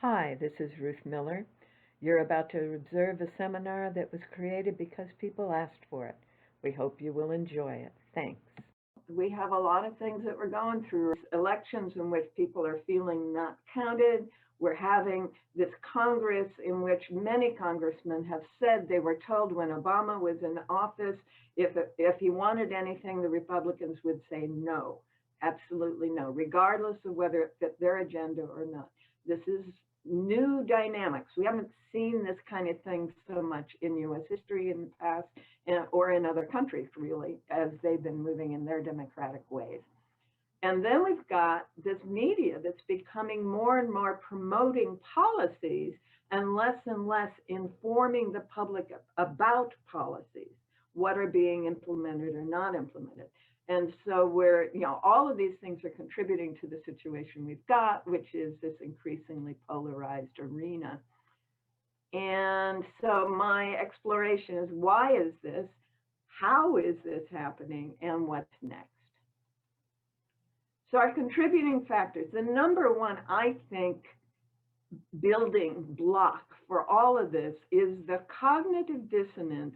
Hi, this is Ruth Miller. You're about to observe a seminar that was created because people asked for it. We hope you will enjoy it. Thanks. We have a lot of things that we're going through. Elections in which people are feeling not counted. We're having this Congress in which many congressmen have said they were told when Obama was in office, if he wanted anything, the Republicans would say no, absolutely no, regardless of whether it fit their agenda or not. This is new dynamics. We haven't seen this kind of thing so much in U.S. history in the past or in other countries, really, as they've been moving in their democratic ways. And then we've got this media that's becoming more and more promoting policies and less informing the public about policies, what are being implemented or not implemented. And so all of these things are contributing to the situation we've got, which is this increasingly polarized arena. And so my exploration is, why is this? How is this happening? And what's next? So our contributing factors, the number one, I think, building block for all of this is the cognitive dissonance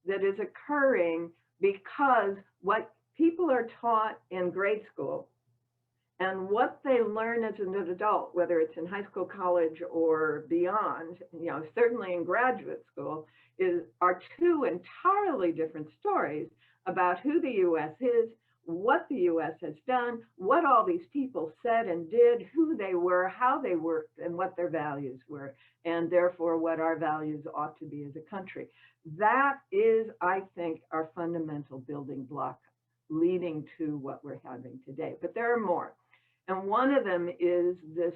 that is occurring because what people are taught in grade school and what they learn as an adult, whether it's in high school, college, or beyond, certainly in graduate school, are two entirely different stories about who the U.S. is, what the U.S. has done, what all these people said and did, who they were, how they worked, and what their values were, and therefore what our values ought to be as a country. That is, I think, our fundamental building block leading to what we're having today. But there are more. And one of them is this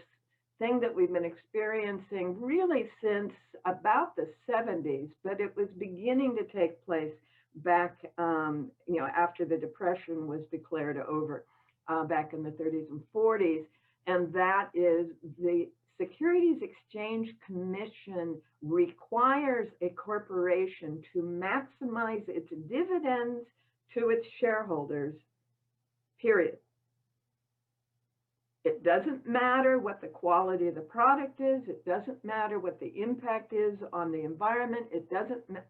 thing that we've been experiencing really since about the 70s, but it was beginning to take place back, after the Depression was declared over back in the 30s and 40s. And that is the Securities Exchange Commission requires a corporation to maximize its dividends to its shareholders, period. It doesn't matter what the quality of the product is. It doesn't matter what the impact is on the environment.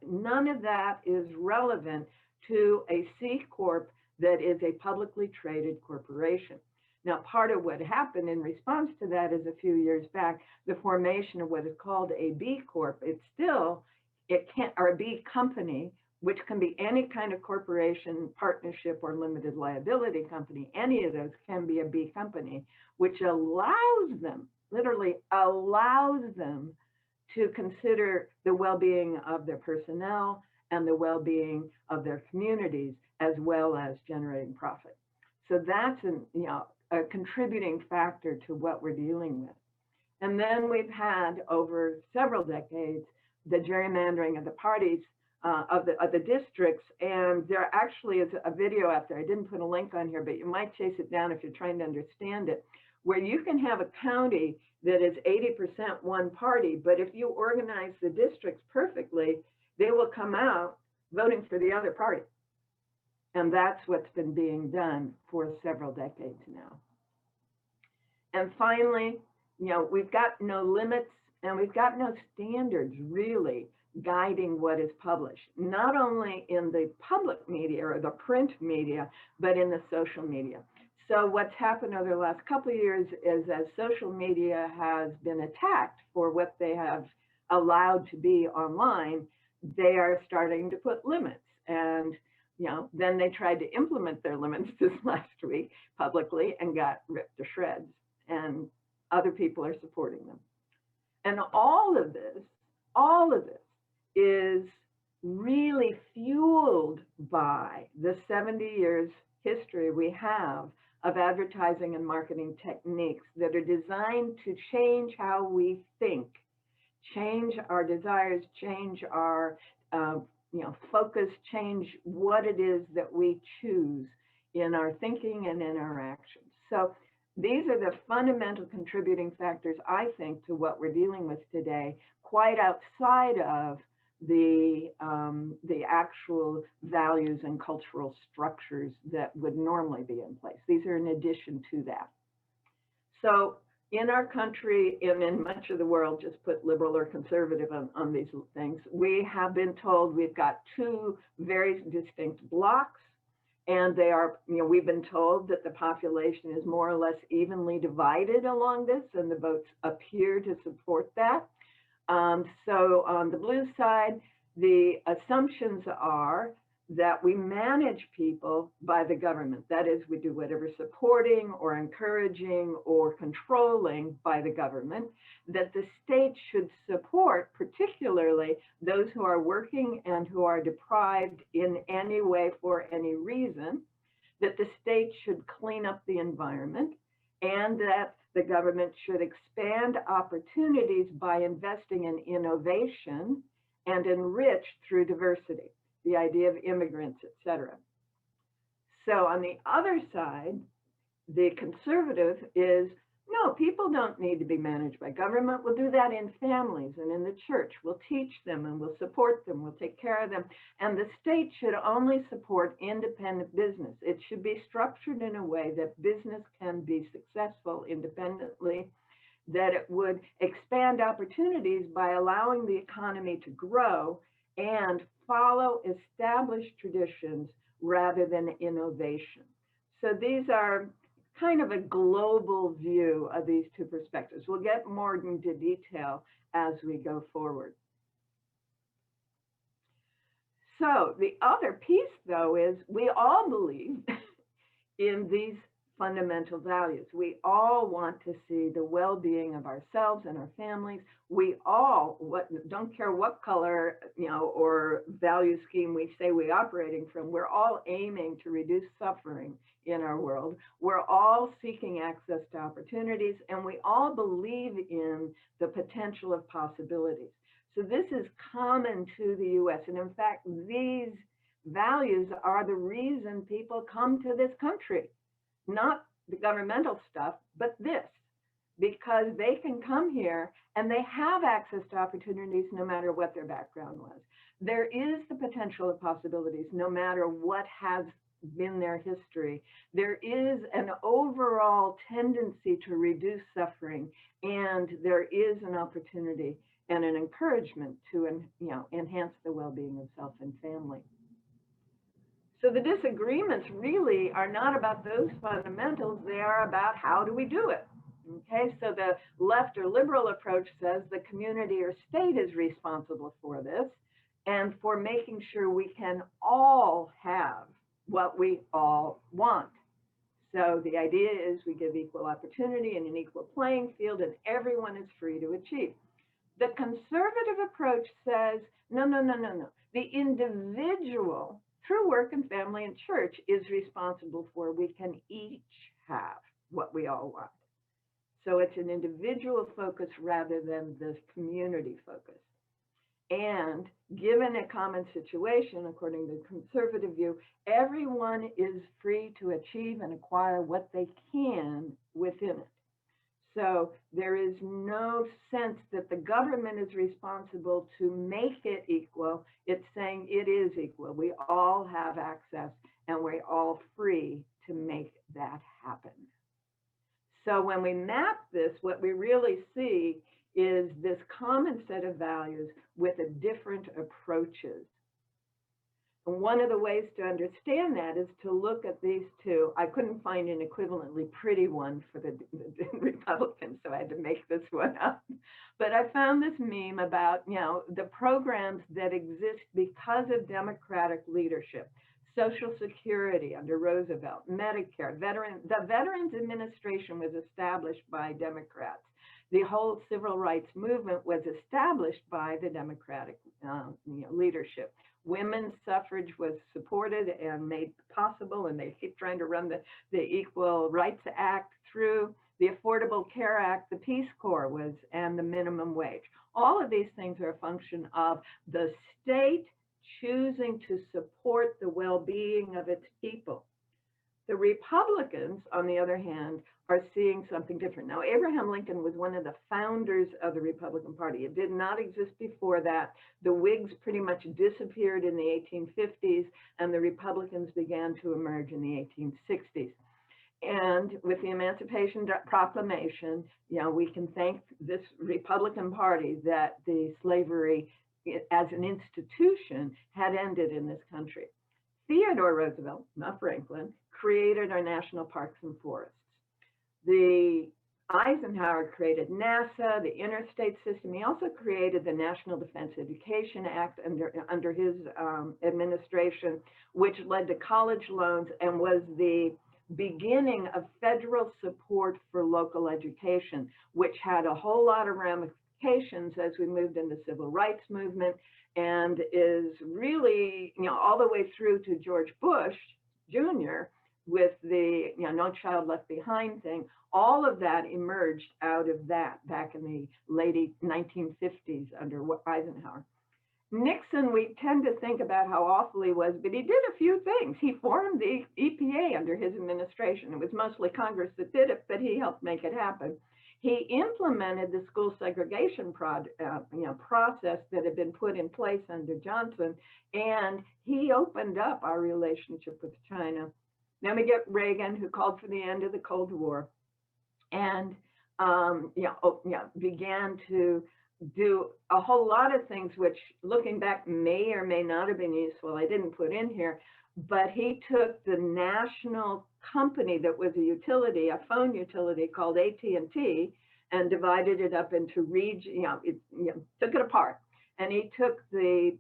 None of that is relevant to a C Corp that is a publicly traded corporation. Now, part of what happened in response to that is a few years back, the formation of what is called a B Corp. Or a B company, which can be any kind of corporation, partnership, or limited liability company. Any of those can be a B company, which allows them, literally allows them, to consider the well-being of their personnel and the well-being of their communities, as well as generating profit. So that's a contributing factor to what we're dealing with. And then we've had, over several decades, the gerrymandering of the parties, of the districts, and there actually is a video out there. I didn't put a link on here, but you might chase it down if you're trying to understand it, where you can have a county that is 80% one party, but if you organize the districts perfectly, they will come out voting for the other party. And that's what's been being done for several decades now. And finally, we've got no limits and we've got no standards really guiding what is published, not only in the public media or the print media, but in the social media. So what's happened over the last couple of years is, as social media has been attacked for what they have allowed to be online, they are starting to put limits. And then they tried to implement their limits this last week publicly and got ripped to shreds. And other people are supporting them. And all of this is really fueled by the 70 years history we have of advertising and marketing techniques that are designed to change how we think, change our desires, change our focus, change what it is that we choose in our thinking and in our actions. So these are the fundamental contributing factors, I think, to what we're dealing with today, quite outside of the actual values and cultural structures that would normally be in place. These are in addition to that. So, in our country and in much of the world, just put liberal or conservative on these things, we have been told we've got two very distinct blocks. And they are, we've been told that the population is more or less evenly divided along this, and the votes appear to support that. So on the blue side, the assumptions are that we manage people by the government. That is, we do whatever supporting or encouraging or controlling by the government, that the state should support particularly those who are working and who are deprived in any way for any reason, that the state should clean up the environment, and that the government should expand opportunities by investing in innovation and enrich through diversity, the idea of immigrants, etc. So on the other side, the conservative is, no, people don't need to be managed by government. We'll do that in families and in the church. We'll teach them and we'll support them. We'll take care of them. And the state should only support independent business. It should be structured in a way that business can be successful independently, that it would expand opportunities by allowing the economy to grow and follow established traditions rather than innovation. So these are kind of a global view of these two perspectives. We'll get more into detail as we go forward. So the other piece, though, is we all believe in these fundamental values. We all want to see the well-being of ourselves and our families. We all, don't care what color, or value scheme we say we're operating from, we're all aiming to reduce suffering in our world. We're all seeking access to opportunities, and we all believe in the potential of possibilities. So this is common to the US. And in fact, these values are the reason people come to this country. Not the governmental stuff, but this, because they can come here and they have access to opportunities no matter what their background was. There is the potential of possibilities no matter what has been their history. There is an overall tendency to reduce suffering, and there is an opportunity and an encouragement to enhance the well-being of self and family. So the disagreements really are not about those fundamentals, they are about how do we do it. Okay, so the left or liberal approach says the community or state is responsible for this and for making sure we can all have what we all want. So the idea is we give equal opportunity and an equal playing field, and everyone is free to achieve. The conservative approach says, no. The individual, through work and family and church, is responsible for, we can each have what we all want. So it's an individual focus rather than this community focus. And given a common situation, according to the conservative view, everyone is free to achieve and acquire what they can within it. So there is no sense that the government is responsible to make it equal. It's saying it is equal. We all have access and we're all free to make that happen. So when we map this, what we really see is this common set of values with different approaches. And one of the ways to understand that is to look at these two. I couldn't find an equivalently pretty one for the Republicans, so I had to make this one up. But I found this meme about, the programs that exist because of Democratic leadership. Social Security under Roosevelt, Medicare, the Veterans Administration was established by Democrats. The whole civil rights movement was established by the Democratic leadership. Women's suffrage was supported and made possible, and they keep trying to run the Equal Rights Act through. The Affordable Care Act, the Peace Corps was, and the minimum wage. All of these things are a function of the state choosing to support the well-being of its people. The Republicans, on the other hand, are seeing something different. Now, Abraham Lincoln was one of the founders of the Republican Party. It did not exist before that. The Whigs pretty much disappeared in the 1850s, and the Republicans began to emerge in the 1860s. And with the Emancipation Proclamation, we can thank this Republican Party that the slavery as an institution had ended in this country. Theodore Roosevelt, not Franklin, created our national parks and forests. The Eisenhower created NASA, the interstate system. He also created the National Defense Education Act under his administration, which led to college loans and was the beginning of federal support for local education, which had a whole lot of ramifications as we moved in the civil rights movement, and is really, all the way through to George Bush Jr. with the No Child Left Behind thing. All of that emerged out of that back in the late 1950s under Eisenhower. Nixon, we tend to think about how awful he was, but he did a few things. He formed the EPA under his administration. It was mostly Congress that did it, but he helped make it happen. He implemented the school segregation process that had been put in place under Johnson, and he opened up our relationship with China. Then we get Reagan, who called for the end of the Cold War, and began to do a whole lot of things, which looking back may or may not have been useful. I didn't put in here, but he took the national company that was a utility, a phone utility called AT&T, and divided it up into region, took it apart. And he took the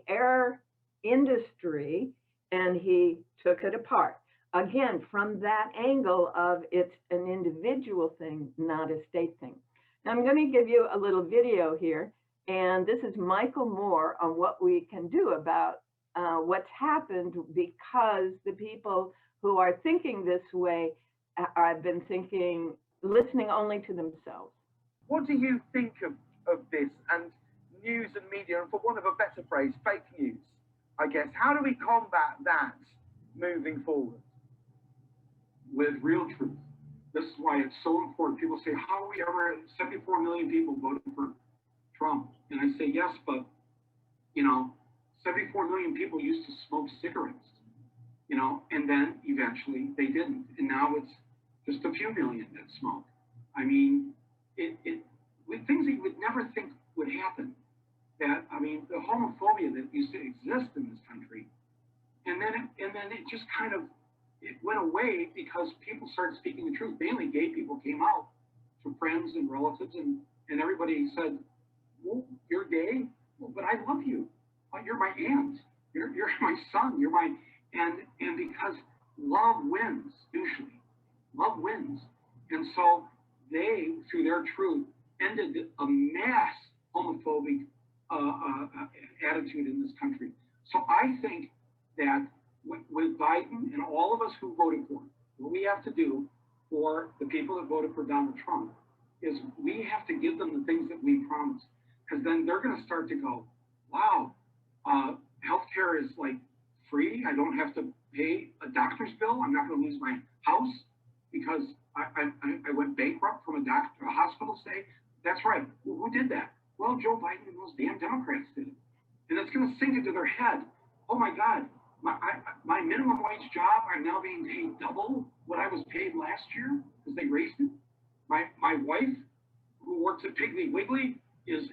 air industry and he took it apart. Again, from that angle of it's an individual thing, not a state thing. Now I'm going to give you a little video here, and this is Michael Moore on what we can do about what's happened, because the people who are thinking this way have been listening only to themselves. What do you think of this and news and media, and for want of a better phrase, fake news, I guess? How do we combat that moving forward? With real truth. This is why it's so important. People say, how are we ever, 74 million people voted for Trump? And I say, yes, but, 74 million people used to smoke cigarettes, and then eventually they didn't. And now it's just a few million that smoke. I mean, with things that you would never think would happen. The homophobia that used to exist in this country, and then it just kind of, it went away because people started speaking the truth. Mainly gay people came out to friends and relatives, and everybody said, well, you're gay? Well, but I love you. You're my aunt. You're my son. You're my, and because love wins, usually. Love wins. And so they, through their truth, ended a mass homophobic attitude in this country. So I think that with Biden and all of us who voted for him, what we have to do for the people that voted for Donald Trump is we have to give them the things that we promised, because then they're going to start to go, wow, healthcare is like free. I don't have to pay a doctor's bill. I'm not going to lose my house because I went bankrupt from a hospital say. That's right. Well, who did that? Well, Joe Biden and those damn Democrats did it. And it's going to sink into their head. Oh my God. My minimum wage job, I'm now being paid double what I was paid last year because they raised it. My wife, who works at Piggly Wiggly, is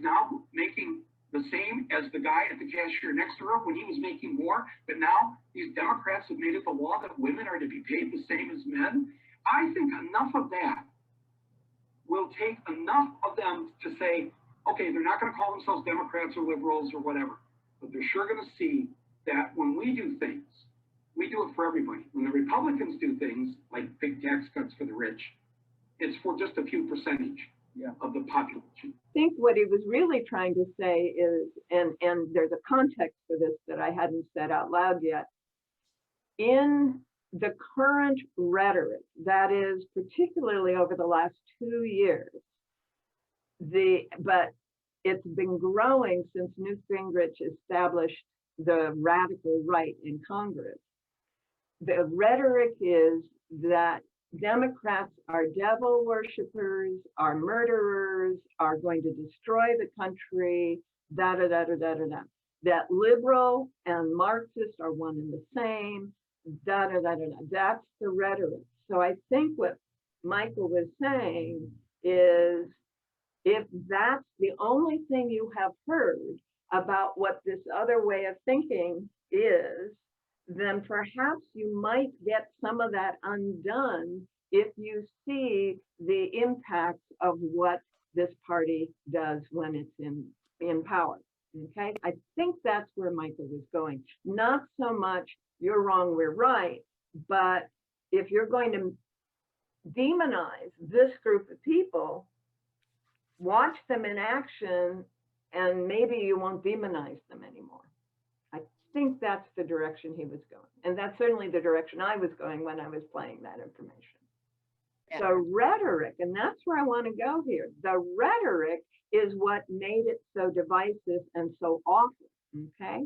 now making the same as the guy at the cashier next to her when he was making more. But now these Democrats have made it the law that women are to be paid the same as men. I think enough of that will take enough of them to say, okay, they're not going to call themselves Democrats or liberals or whatever, but they're sure going to see that when we do things, we do it for everybody. When the Republicans do things like big tax cuts for the rich, it's for just a few percentage of the population. I think what he was really trying to say is, and there's a context for this that I hadn't said out loud yet, in the current rhetoric, that is particularly over the last 2 years, but it's been growing since Newt Gingrich established the radical right in Congress. The rhetoric is that Democrats are devil worshippers, are murderers, are going to destroy the country, that liberal and Marxist are one and the same, da da da da da. That's the rhetoric. So I think what Michael was saying is, if that's the only thing you have heard about what this other way of thinking is, then perhaps you might get some of that undone if you see the impact of what this party does when it's in power. Okay, I think that's where Michael was going. Not so much you're wrong, we're right, but if you're going to demonize this group of people, watch them in action, and maybe you won't demonize them anymore. I think that's the direction he was going. And that's certainly the direction I was going when I was playing that information. Yeah. So rhetoric, and that's where I want to go here. The rhetoric is what made it so divisive and so awful, okay?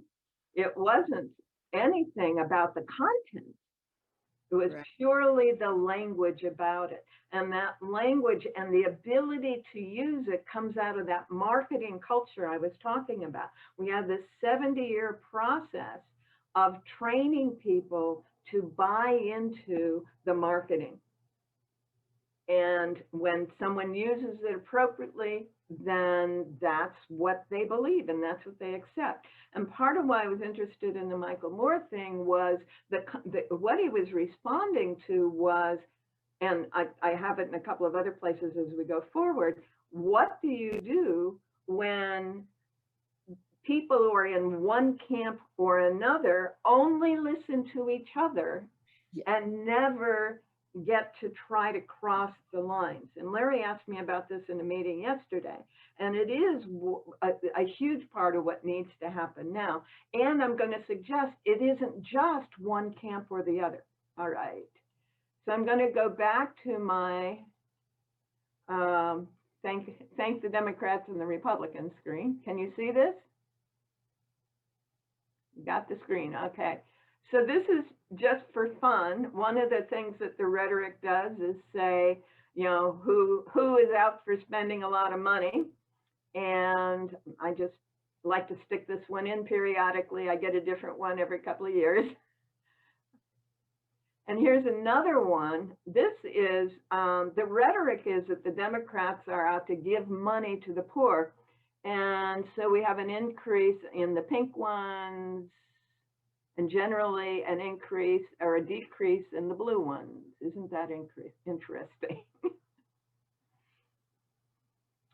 It wasn't anything about the content. It was purely the language about it. And that language and the ability to use it comes out of that marketing culture I was talking about. We have this 70-year process of training people to buy into the marketing. And when someone uses it appropriately, then that's what they believe and that's what they accept. And part of why I was interested in the Michael Moore thing was what he was responding to was, and I have it in a couple of other places as we go forward, what do you do when people who are in one camp or another only listen to each other and never get to try to cross the lines? And Larry asked me about this in a meeting yesterday, and it is a huge part of what needs to happen now. And I'm going to suggest it isn't just one camp or the other. All right. So I'm going to go back to my thank the Democrats and the Republicans screen. Can you see this? Got the screen. Okay. So this is just for fun. One of the things that the rhetoric does is say, you know, who is out for spending a lot of money. And I just like to stick this one in periodically. I get a different one every couple of years. And here's another one. This is, the rhetoric is that the Democrats are out to give money to the poor. And so we have an increase in the pink ones, and generally an increase or a decrease in the blue ones. Isn't that interesting?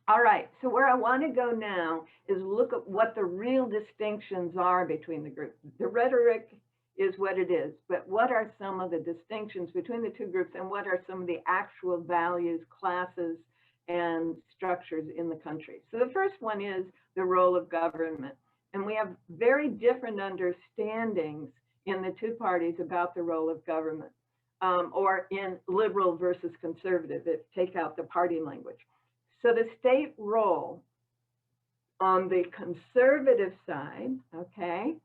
All right, so where I want to go now is look at what the real distinctions are between the groups. The rhetoric is what it is, but what are some of the distinctions between the two groups, and what are some of the actual values, classes, and structures in the country? So the first one is the role of government. And we have very different understandings in the two parties about the role of government, or in liberal versus conservative, if take out the party language. So the state role on the conservative side, okay,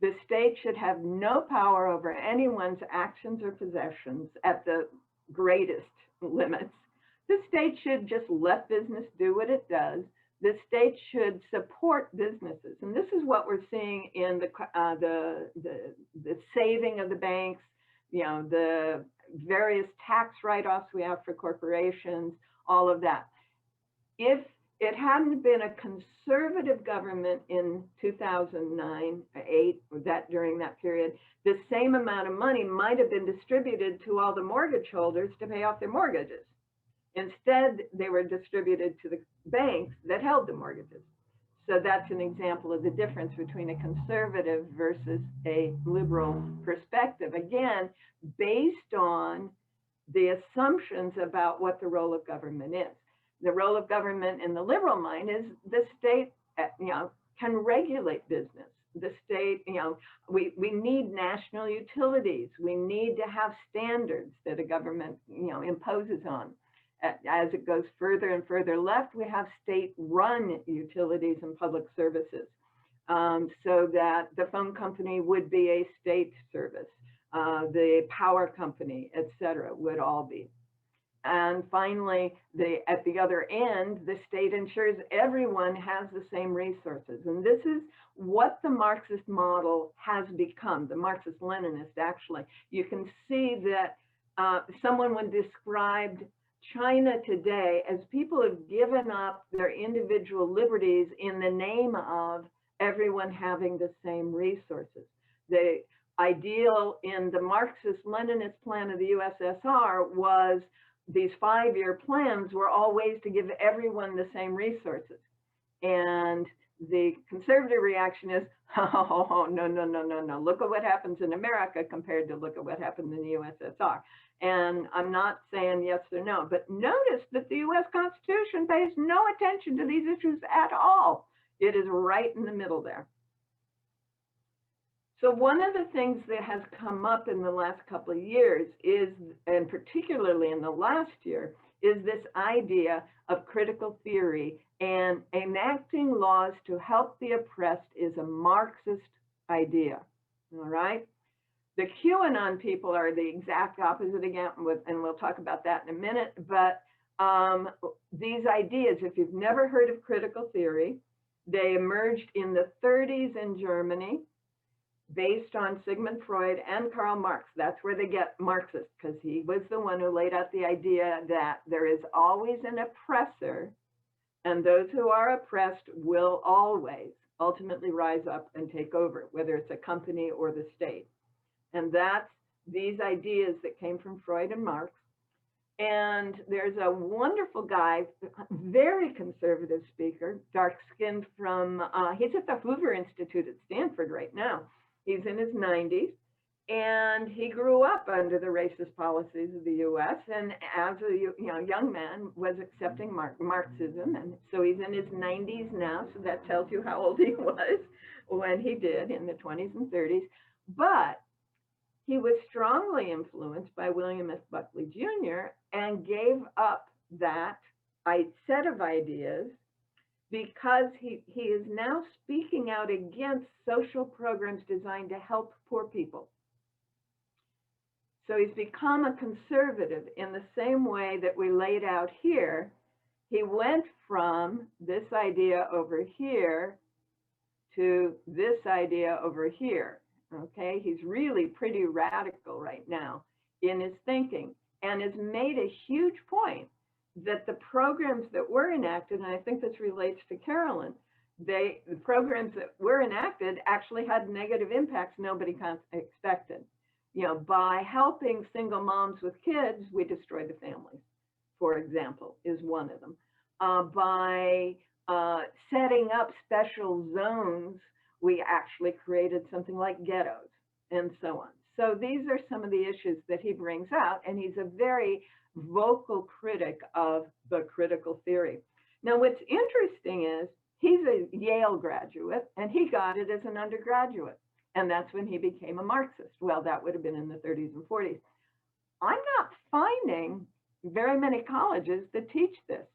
the state should have no power over anyone's actions or possessions at the greatest limits. The state should just let business do what it does. The state should support businesses. And this is what we're seeing in the saving of the banks, you know, the various tax write-offs we have for corporations, all of that. If it hadn't been a conservative government in 2009, 8, or that during that period, the same amount of money might have been distributed to all the mortgage holders to pay off their mortgages. Instead, they were distributed to the banks that held the mortgages. So that's an example of the difference between a conservative versus a liberal perspective. Again, based on the assumptions about what the role of government is. The role of government in the liberal mind is the state, you know, can regulate business. The state, you know, we need national utilities. We need to have standards that a government, you know, imposes on. As it goes further and further left, we have state-run utilities and public services, so that the phone company would be a state service, the power company, et cetera, would all be. And finally, at the other end, the state ensures everyone has the same resources. And this is what the Marxist model has become, the Marxist-Leninist, actually. You can see that someone would describe China today as people have given up their individual liberties in the name of everyone having the same resources. The ideal in the Marxist-Leninist plan of the USSR was these 5-year plans were all ways to give everyone the same resources. And the conservative reaction is, oh, no, no, no, no, no. Look at what happens in America compared to look at what happened in the USSR. And I'm not saying yes or no, but notice that the US Constitution pays no attention to these issues at all. It is right in the middle there. So one of the things that has come up in the last couple of years is, and particularly in the last year, is this idea of critical theory, and enacting laws to help the oppressed is a Marxist idea, all right? The QAnon people are the exact opposite again, and we'll talk about that in a minute, but these ideas, if you've never heard of critical theory, they emerged in the 30s in Germany, based on Sigmund Freud and Karl Marx. That's where they get Marxist, because he was the one who laid out the idea that there is always an oppressor, and those who are oppressed will always ultimately rise up and take over, whether it's a company or the state. And that's these ideas that came from Freud and Marx. And there's a wonderful guy, very conservative speaker, dark-skinned from, he's at the Hoover Institute at Stanford right now. He's in his 90s, and he grew up under the racist policies of the U.S. and as a young man was accepting Marxism, and so he's in his 90s now, so that tells you how old he was when he did in the 20s and 30s. But he was strongly influenced by William F. Buckley Jr. and gave up that set of ideas because he is now speaking out against social programs designed to help poor people. So he's become a conservative in the same way that we laid out here. He went from this idea over here to this idea over here, okay? He's really pretty radical right now in his thinking and has made a huge point that the programs that were enacted, and I think this relates to Carolyn, the programs that were enacted actually had negative impacts nobody expected. By helping single moms with kids, we destroyed the families, for example, is one of them. By setting up special zones, we actually created something like ghettos and so on. So these are some of the issues that he brings out, and he's a very vocal critic of the critical theory. Now, what's interesting is he's a Yale graduate, and he got it as an undergraduate, and that's when he became a Marxist. Well, that would have been in the 30s and 40s. I'm not finding very many colleges that teach this,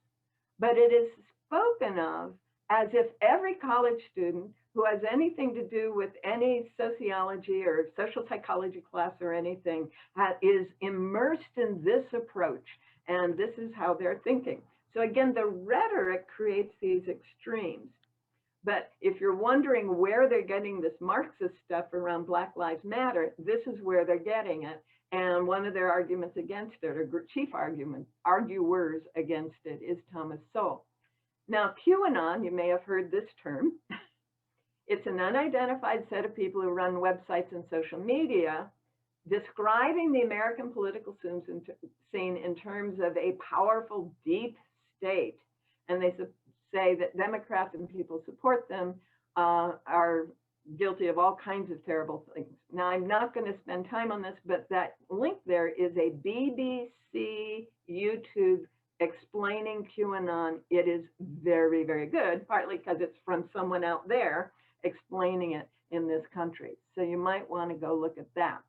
but it is spoken of as if every college student who has anything to do with any sociology or social psychology class or anything is immersed in this approach, and this is how they're thinking. So again, the rhetoric creates these extremes. But if you're wondering where they're getting this Marxist stuff around Black Lives Matter, this is where they're getting it. And one of their arguments against it, or chief arguers against it, is Thomas Sowell. Now, QAnon, you may have heard this term. It's an unidentified set of people who run websites and social media describing the American political scene in terms of a powerful deep state. And they say that Democrats and people support them are guilty of all kinds of terrible things. Now, I'm not going to spend time on this, but that link there is a BBC YouTube explaining QAnon. It is very, very good, partly because it's from someone out there explaining it in this country. So you might want to go look at that.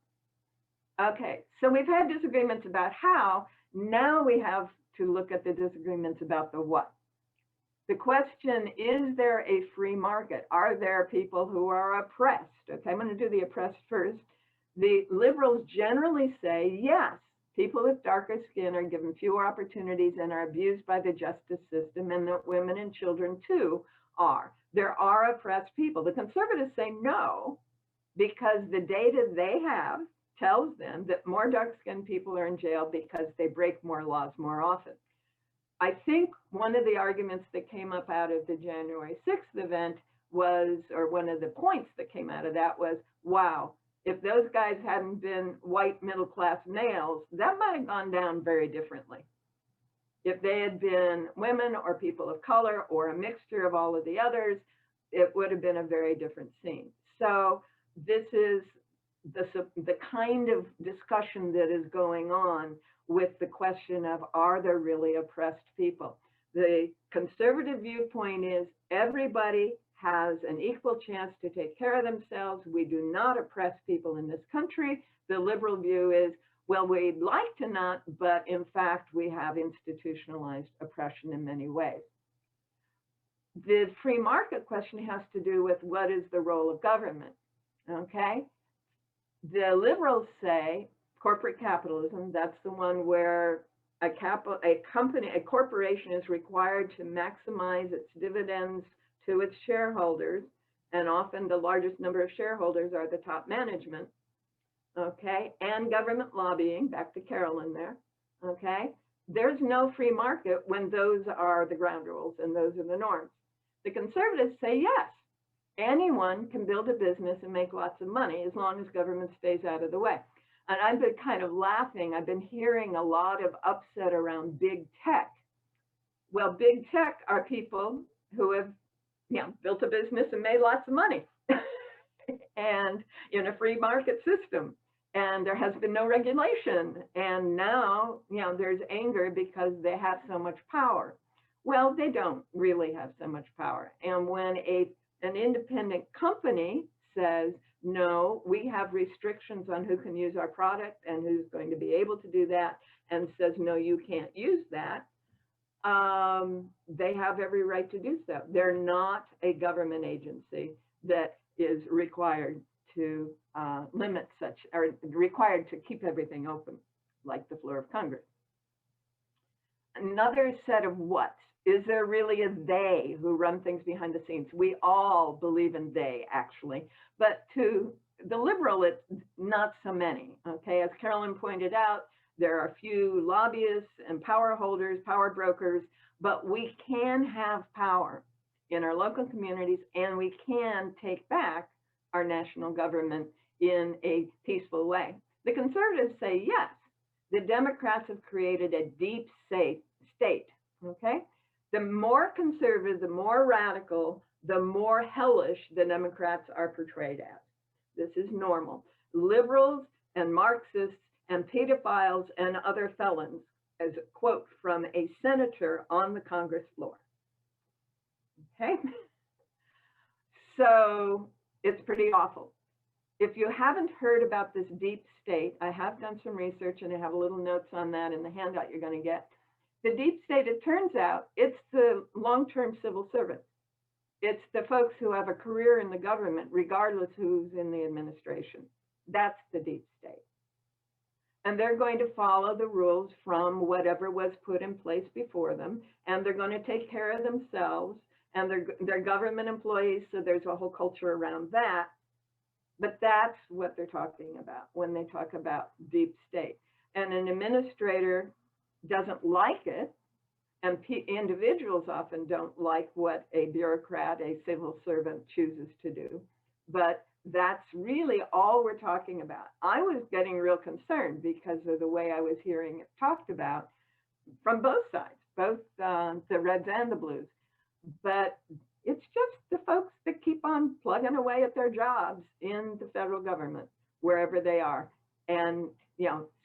Okay, so we've had disagreements about how. Now we have to look at the disagreements about the what. The question, is there a free market? Are there people who are oppressed? Okay, I'm going to do the oppressed first. The liberals generally say, yes, people with darker skin are given fewer opportunities and are abused by the justice system, and that women and children too are. There are oppressed people. The conservatives say no, because the data they have tells them that more dark-skinned people are in jail because they break more laws more often. I think one of the arguments that came up out of the January 6th event was, or one of the points that came out of that was, wow, if those guys hadn't been white middle-class males, that might have gone down very differently. If they had been women or people of color or a mixture of all of the others, it would have been a very different scene. So this is the kind of discussion that is going on with the question of, are there really oppressed people? The conservative viewpoint is everybody has an equal chance to take care of themselves. We do not oppress people in this country. The liberal view is, well, we'd like to not, but in fact, we have institutionalized oppression in many ways. The free market question has to do with what is the role of government, okay? The liberals say corporate capitalism, that's the one where a corporation is required to maximize its dividends to its shareholders, and often the largest number of shareholders are the top management, okay? And government lobbying, back to Carolyn there, okay? There's no free market when those are the ground rules and those are the norms. The conservatives say yes, anyone can build a business and make lots of money as long as government stays out of the way. And I've been kind of laughing. I've been hearing a lot of upset around big tech. Well, big tech are people who have built a business and made lots of money and in a free market system. And there has been no regulation. And now, there's anger because they have so much power. Well, they don't really have so much power. And when an independent company says, no, we have restrictions on who can use our product and who's going to be able to do that, and says, no, you can't use that, they have every right to do so. They're not a government agency that is required to limit such, or required to keep everything open, like the floor of Congress. Another set of what? Is there really a they who run things behind the scenes? We all believe in they, actually. But to the liberal, it's not so many, okay? As Carolyn pointed out, there are a few lobbyists and power holders, power brokers, but we can have power in our local communities, and we can take back our national government in a peaceful way. The conservatives say yes. The Democrats have created a deep state, okay? The more conservative, the more radical, the more hellish the Democrats are portrayed as. This is normal. Liberals and Marxists and pedophiles and other felons, as a quote from a senator on the Congress floor. Okay? So it's pretty awful. If you haven't heard about this deep state, I have done some research and I have little notes on that in the handout you're going to get. The deep state, it turns out, it's the long-term civil servants. It's the folks who have a career in the government, regardless who's in the administration. That's the deep state. And they're going to follow the rules from whatever was put in place before them, and they're going to take care of themselves, and they're government employees, so there's a whole culture around that. But that's what they're talking about when they talk about deep state. And an administrator doesn't like it, and individuals often don't like what a bureaucrat, a civil servant chooses to do, but that's really all we're talking about. I was getting real concerned because of the way I was hearing it talked about from both sides, both the Reds and the Blues, but it's just the folks that keep on plugging away at their jobs in the federal government, wherever they are, and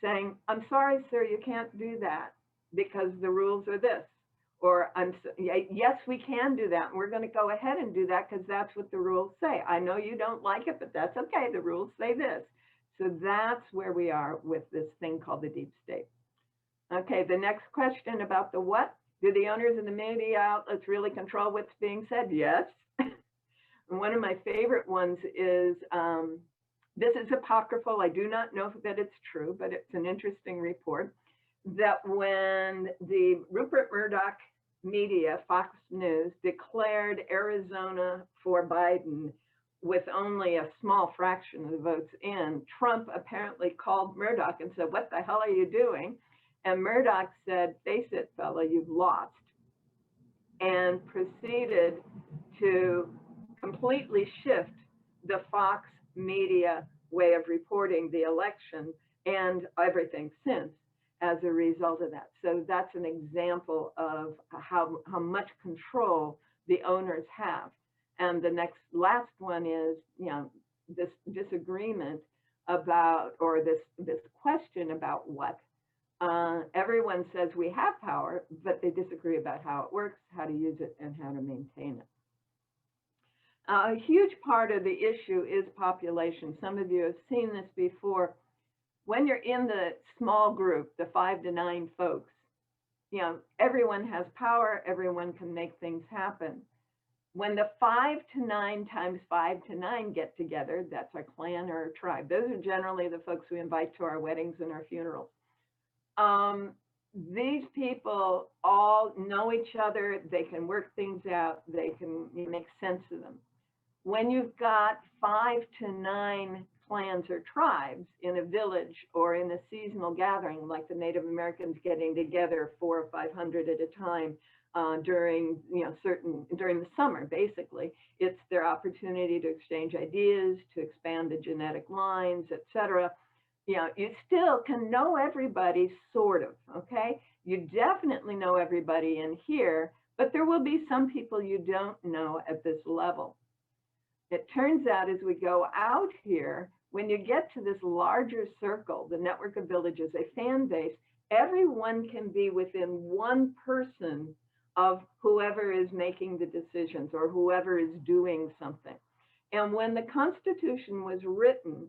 saying, I'm sorry, sir, you can't do that because the rules are this. Or, yes, we can do that. And we're going to go ahead and do that because that's what the rules say. I know you don't like it, but that's okay. The rules say this. So that's where we are with this thing called the deep state. Okay, the next question about the what. Do the owners of the media outlets really control what's being said? Yes. And one of my favorite ones is This is apocryphal. I do not know that it's true, but it's an interesting report that when the Rupert Murdoch media, Fox News, declared Arizona for Biden with only a small fraction of the votes in, Trump apparently called Murdoch and said, "What the hell are you doing?" And Murdoch said, "Face it, fella, you've lost," and proceeded to completely shift the Fox media way of reporting the election and everything since as a result of that. So that's an example of how much control the owners have. And the last one is, this disagreement about, or this question about what. Everyone says we have power, but they disagree about how it works, how to use it, and how to maintain it. A huge part of the issue is population. Some of you have seen this before. When you're in the small group, the 5 to 9 folks, everyone has power, everyone can make things happen. When the 5 to 9 times 5 to 9 get together, that's our clan or our tribe. Those are generally the folks we invite to our weddings and our funerals. These people all know each other, they can work things out, they can make sense of them. When you've got 5 to 9 clans or tribes in a village or in a seasonal gathering, like the Native Americans getting together 400 or 500 at a time during during the summer, basically, it's their opportunity to exchange ideas, to expand the genetic lines, etc. You still can know everybody, sort of, okay? You definitely know everybody in here, but there will be some people you don't know at this level. It turns out as we go out here, when you get to this larger circle, the network of villages, a fan base, everyone can be within one person of whoever is making the decisions or whoever is doing something. And when the Constitution was written,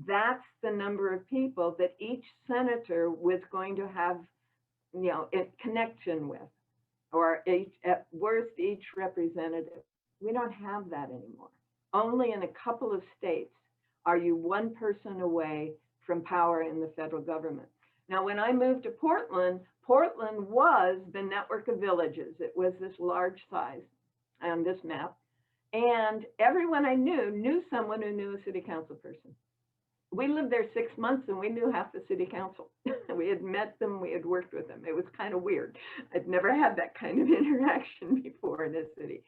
that's the number of people that each senator was going to have, a connection with, or at worst, each representative. We don't have that anymore. Only in a couple of states are you one person away from power in the federal government. Now, when I moved to Portland, Portland was the network of villages. It was this large size on this map. And everyone I knew someone who knew a city council person. We lived there 6 months and we knew half the city council. We had met them, we had worked with them. It was kind of weird. I'd never had that kind of interaction before in a city.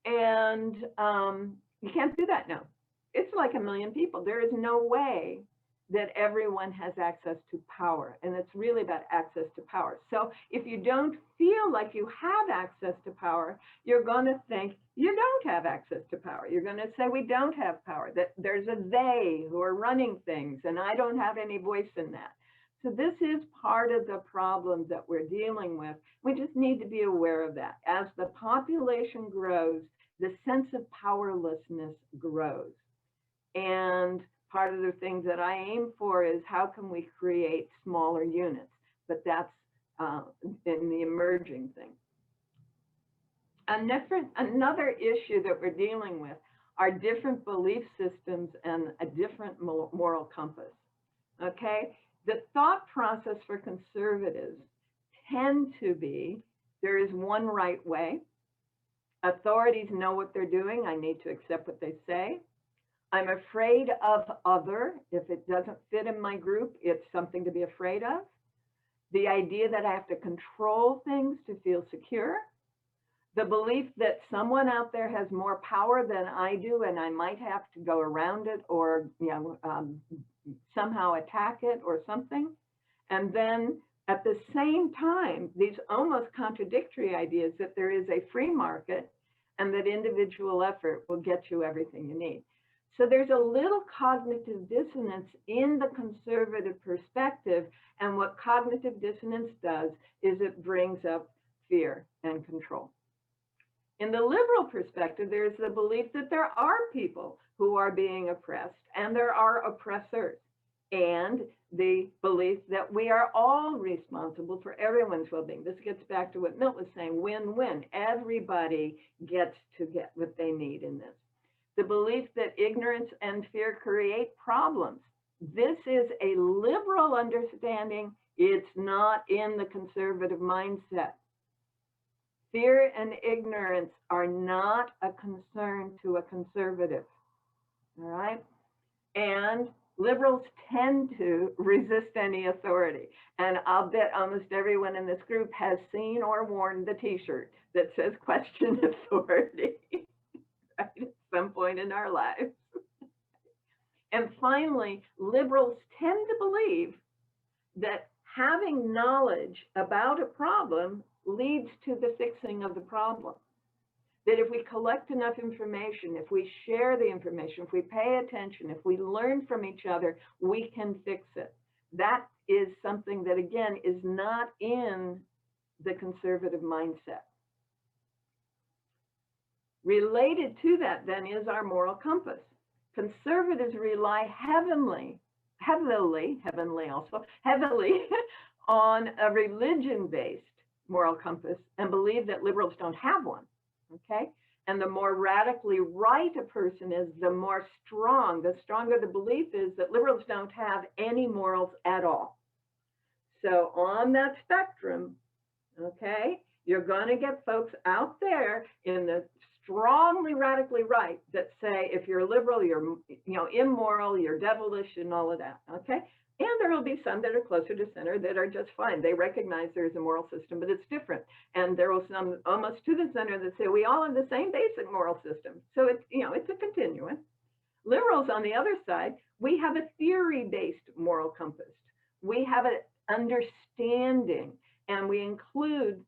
And you can't do that now. It's like 1 million people. There is no way that everyone has access to power. And it's really about access to power. So if you don't feel like you have access to power, you're going to think you don't have access to power. You're going to say we don't have power, that there's a they who are running things, and I don't have any voice in that. So this is part of the problem that we're dealing with. We just need to be aware of that. As the population grows, the sense of powerlessness grows. And part of the things that I aim for is how can we create smaller units, but that's in the emerging thing. Another issue that we're dealing with are different belief systems and a different moral compass, okay? The thought process for conservatives tend to be, there is one right way. Authorities know what they're doing. I need to accept what they say. I'm afraid of other. If it doesn't fit in my group, it's something to be afraid of. The idea that I have to control things to feel secure. The belief that someone out there has more power than I do and I might have to go around it or somehow attack it or something. And then at the same time, these almost contradictory ideas that there is a free market and that individual effort will get you everything you need. So there's a little cognitive dissonance in the conservative perspective, and what cognitive dissonance does is it brings up fear and control. In the liberal perspective, there's the belief that there are people who are being oppressed and there are oppressors, and the belief that we are all responsible for everyone's well-being. This gets back to what Milt was saying, win-win. Everybody gets to get what they need in this. the belief that ignorance and fear create problems. This is a liberal understanding. It's not in the conservative mindset. Fear and ignorance are not a concern to a conservative, all right? And liberals tend to resist any authority. And I'll bet almost everyone in this group has seen or worn the t-shirt that says question authority right, at some point in our lives. And finally, liberals tend to believe that having knowledge about a problem leads to the fixing of the problem. That if we collect enough information, if we share the information, if we pay attention, if we learn from each other, we can fix it. That is something that, again, is not in the conservative mindset. Related to that, then, is our moral compass. Conservatives rely heavily on a religion-based moral compass and believe that liberals don't have one, okay? And the more radically right a person is, the stronger the belief is that liberals don't have any morals at all. So on that spectrum, okay, you're going to get folks out there in the strongly radically right that say if you're liberal, you're immoral, you're devilish, and all of that, okay? And there will be some that are closer to center that are just fine. They recognize there's a moral system, but it's different. And there will some almost to the center that say we all have the same basic moral system. So it's, it's a continuum. Liberals, on the other side, we have a theory-based moral compass. We have an understanding, and we include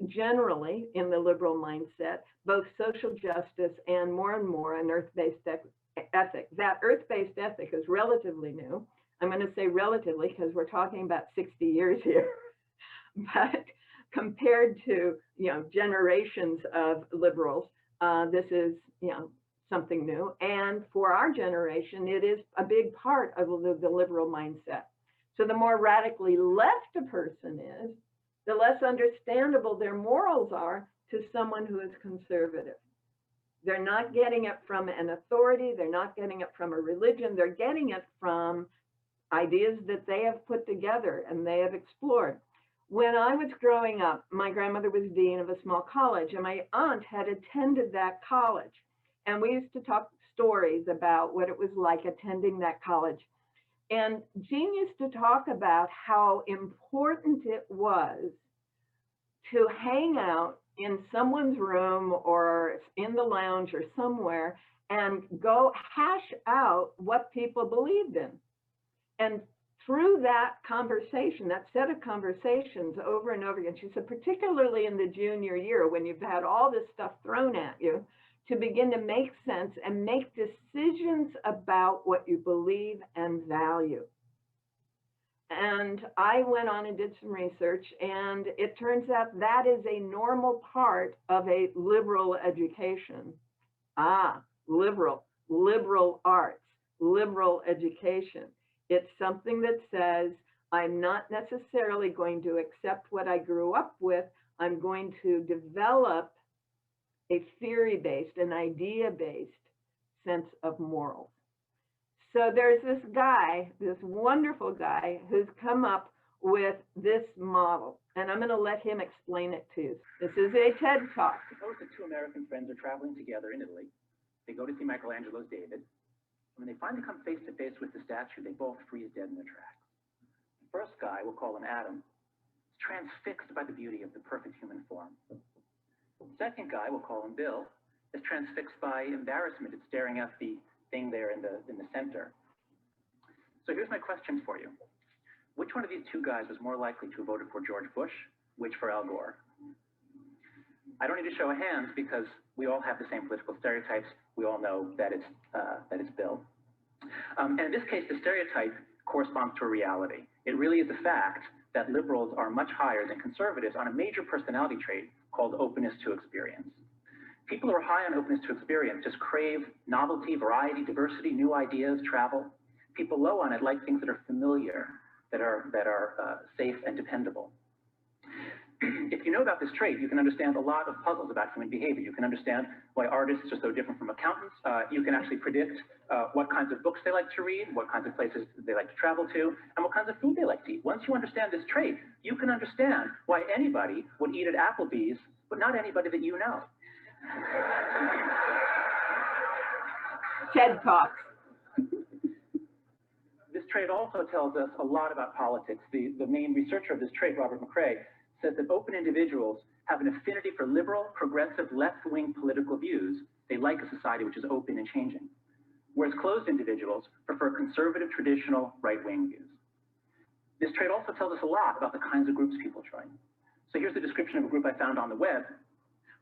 generally in the liberal mindset both social justice and more an earth-based ethic. That earth-based ethic is relatively new. I'm going to say relatively because we're talking about 60 years here, but compared to, generations of liberals, this is, something new. And for our generation, it is a big part of the liberal mindset. So the more radically left a person is, the less understandable their morals are to someone who is conservative. They're not getting it from an authority. They're not getting it from a religion. They're getting it from ideas that they have put together and they have explored. When I was growing up, my grandmother was dean of a small college, and my aunt had attended that college. And we used to talk stories about what it was like attending that college. And Jean used to talk about how important it was to hang out in someone's room or in the lounge or somewhere and go hash out what people believed in. And through that conversation, that set of conversations over and over again, she said, particularly in the junior year when you've had all this stuff thrown at you, to begin to make sense and make decisions about what you believe and value. And I went on and did some research, and it turns out that is a normal part of a liberal education. Liberal arts, liberal education. It's something that says, I'm not necessarily going to accept what I grew up with. I'm going to develop a theory-based, an idea-based sense of morals. So there's this guy, this wonderful guy, who's come up with this model. And I'm going to let him explain it to you. This is a TED Talk. Suppose that two American friends are traveling together in Italy. They go to see Michelangelo's David. When they finally come face to face with the statue, they both freeze dead in their tracks. The first guy, we'll call him Adam, is transfixed by the beauty of the perfect human form. The second guy, we'll call him Bill, is transfixed by embarrassment at staring at the thing there in the center. So here's my question for you. Which one of these two guys was more likely to have voted for George Bush? Which for Al Gore? I don't need to show of hands because we all have the same political stereotypes. We all know that it's Bill. And in this case, the stereotype corresponds to a reality. It really is a fact that liberals are much higher than conservatives on a major personality trait called openness to experience. People who are high on openness to experience just crave novelty, variety, diversity, new ideas, travel. People low on it like things that are familiar, that are safe and dependable. If you know about this trait, you can understand a lot of puzzles about human behavior. You can understand why artists are so different from accountants. You can actually predict what kinds of books they like to read, what kinds of places they like to travel to, and what kinds of food they like to eat. Once you understand this trait, you can understand why anybody would eat at Applebee's, but not anybody that you know. TED Talks. This trait also tells us a lot about politics. The main researcher of this trait, Robert McCrae, says that open individuals have an affinity for liberal, progressive, left-wing political views. They like a society which is open and changing. Whereas closed individuals prefer conservative, traditional, right-wing views. This trait also tells us a lot about the kinds of groups people join. So here's the description of a group I found on the web.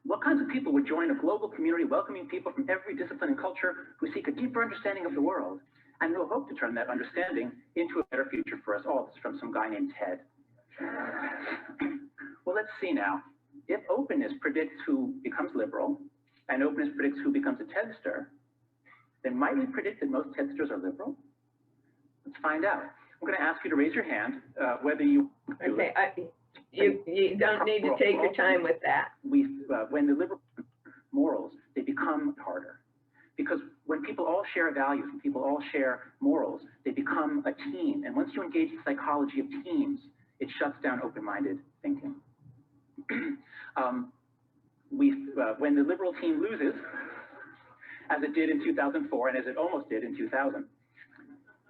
What kinds of people would join a global community welcoming people from every discipline and culture who seek a deeper understanding of the world and who hope to turn that understanding into a better future for us all? This is from some guy named Ted. Well, let's see now. If openness predicts who becomes liberal and openness predicts who becomes a Tedster, then might we predict that most Tedsters are liberal? Let's find out. I'm going to ask you to raise your hand whether you do Okay, you don't need to take your time with that. When the liberal morals, they become harder. Because when people all share values, when people all share morals, they become a team. And once you engage the psychology of teams, it shuts down open-minded thinking. When the liberal team loses, as it did in 2004 and as it almost did in 2000,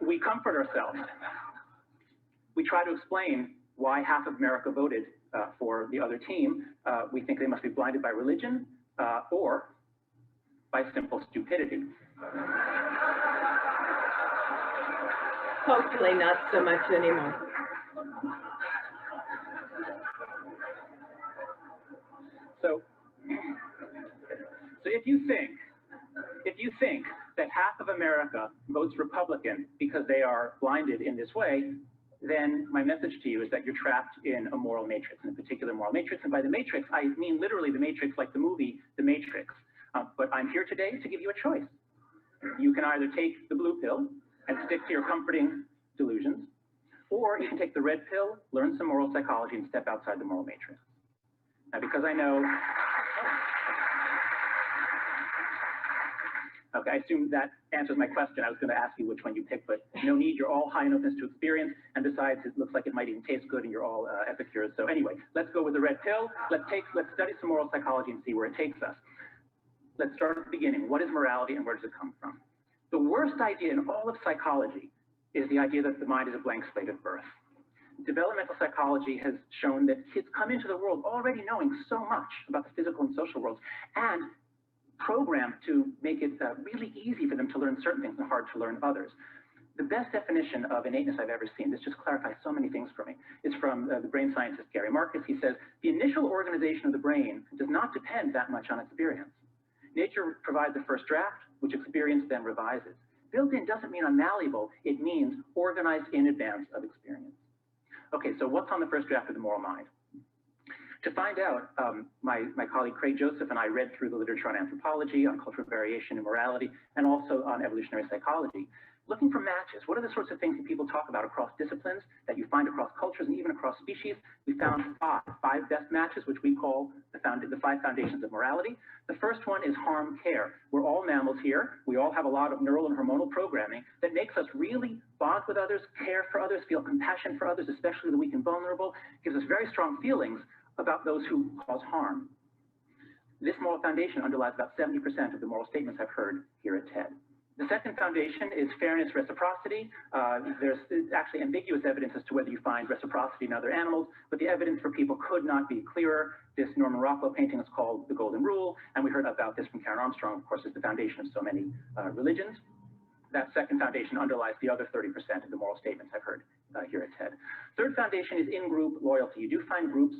we comfort ourselves. We try to explain why half of America voted for the other team. We think they must be blinded by religion or by simple stupidity. Hopefully not so much anymore. So if you think that half of America votes Republican because they are blinded in this way, then my message to you is that you're trapped in a moral matrix, in a particular moral matrix. And by the matrix, I mean literally the matrix, like the movie The Matrix. But I'm here today to give you a choice. You can either take the blue pill and stick to your comforting delusions, or you can take the red pill, learn some moral psychology, and step outside the moral matrix. Now, because I know, okay, I assume that answers my question. I was going to ask you which one you picked, but no need. You're all high in openness to experience, and besides, it looks like it might even taste good, and you're all epicures. So anyway, let's go with the red pill. Let's study some moral psychology and see where it takes us. Let's start at the beginning. What is morality, and where does it come from? The worst idea in all of psychology is the idea that the mind is a blank slate at birth. Developmental psychology has shown that kids come into the world already knowing so much about the physical and social worlds, and programmed to make it really easy for them to learn certain things and hard to learn others. The best definition of innateness I've ever seen, this just clarifies so many things for me, is from the brain scientist Gary Marcus. He says, the initial organization of the brain does not depend that much on experience. Nature provides the first draft, which experience then revises. Built in doesn't mean unmalleable, it means organized in advance of experience. Okay, so what's on the first draft of the moral mind? To find out, my colleague Craig Joseph and I read through the literature on anthropology, on cultural variation and morality, and also on evolutionary psychology, looking for matches. What are the sorts of things that people talk about across disciplines, that you find across cultures and even across species? We found five best matches, which we call the 5 foundations of morality. The first one is harm care. We're all mammals here. We all have a lot of neural and hormonal programming that makes us really bond with others, care for others, feel compassion for others, especially the weak and vulnerable, gives us very strong feelings about those who cause harm. This moral foundation underlies about 70% of the moral statements I've heard here at TED. The second foundation is fairness, reciprocity. There's actually ambiguous evidence as to whether you find reciprocity in other animals, but the evidence for people could not be clearer. This Norman Rockwell painting is called The Golden Rule, and we heard about this from Karen Armstrong, of course, is the foundation of so many religions. That second foundation underlies the other 30% of the moral statements I've heard here at TED. Third foundation is in-group loyalty. You do find groups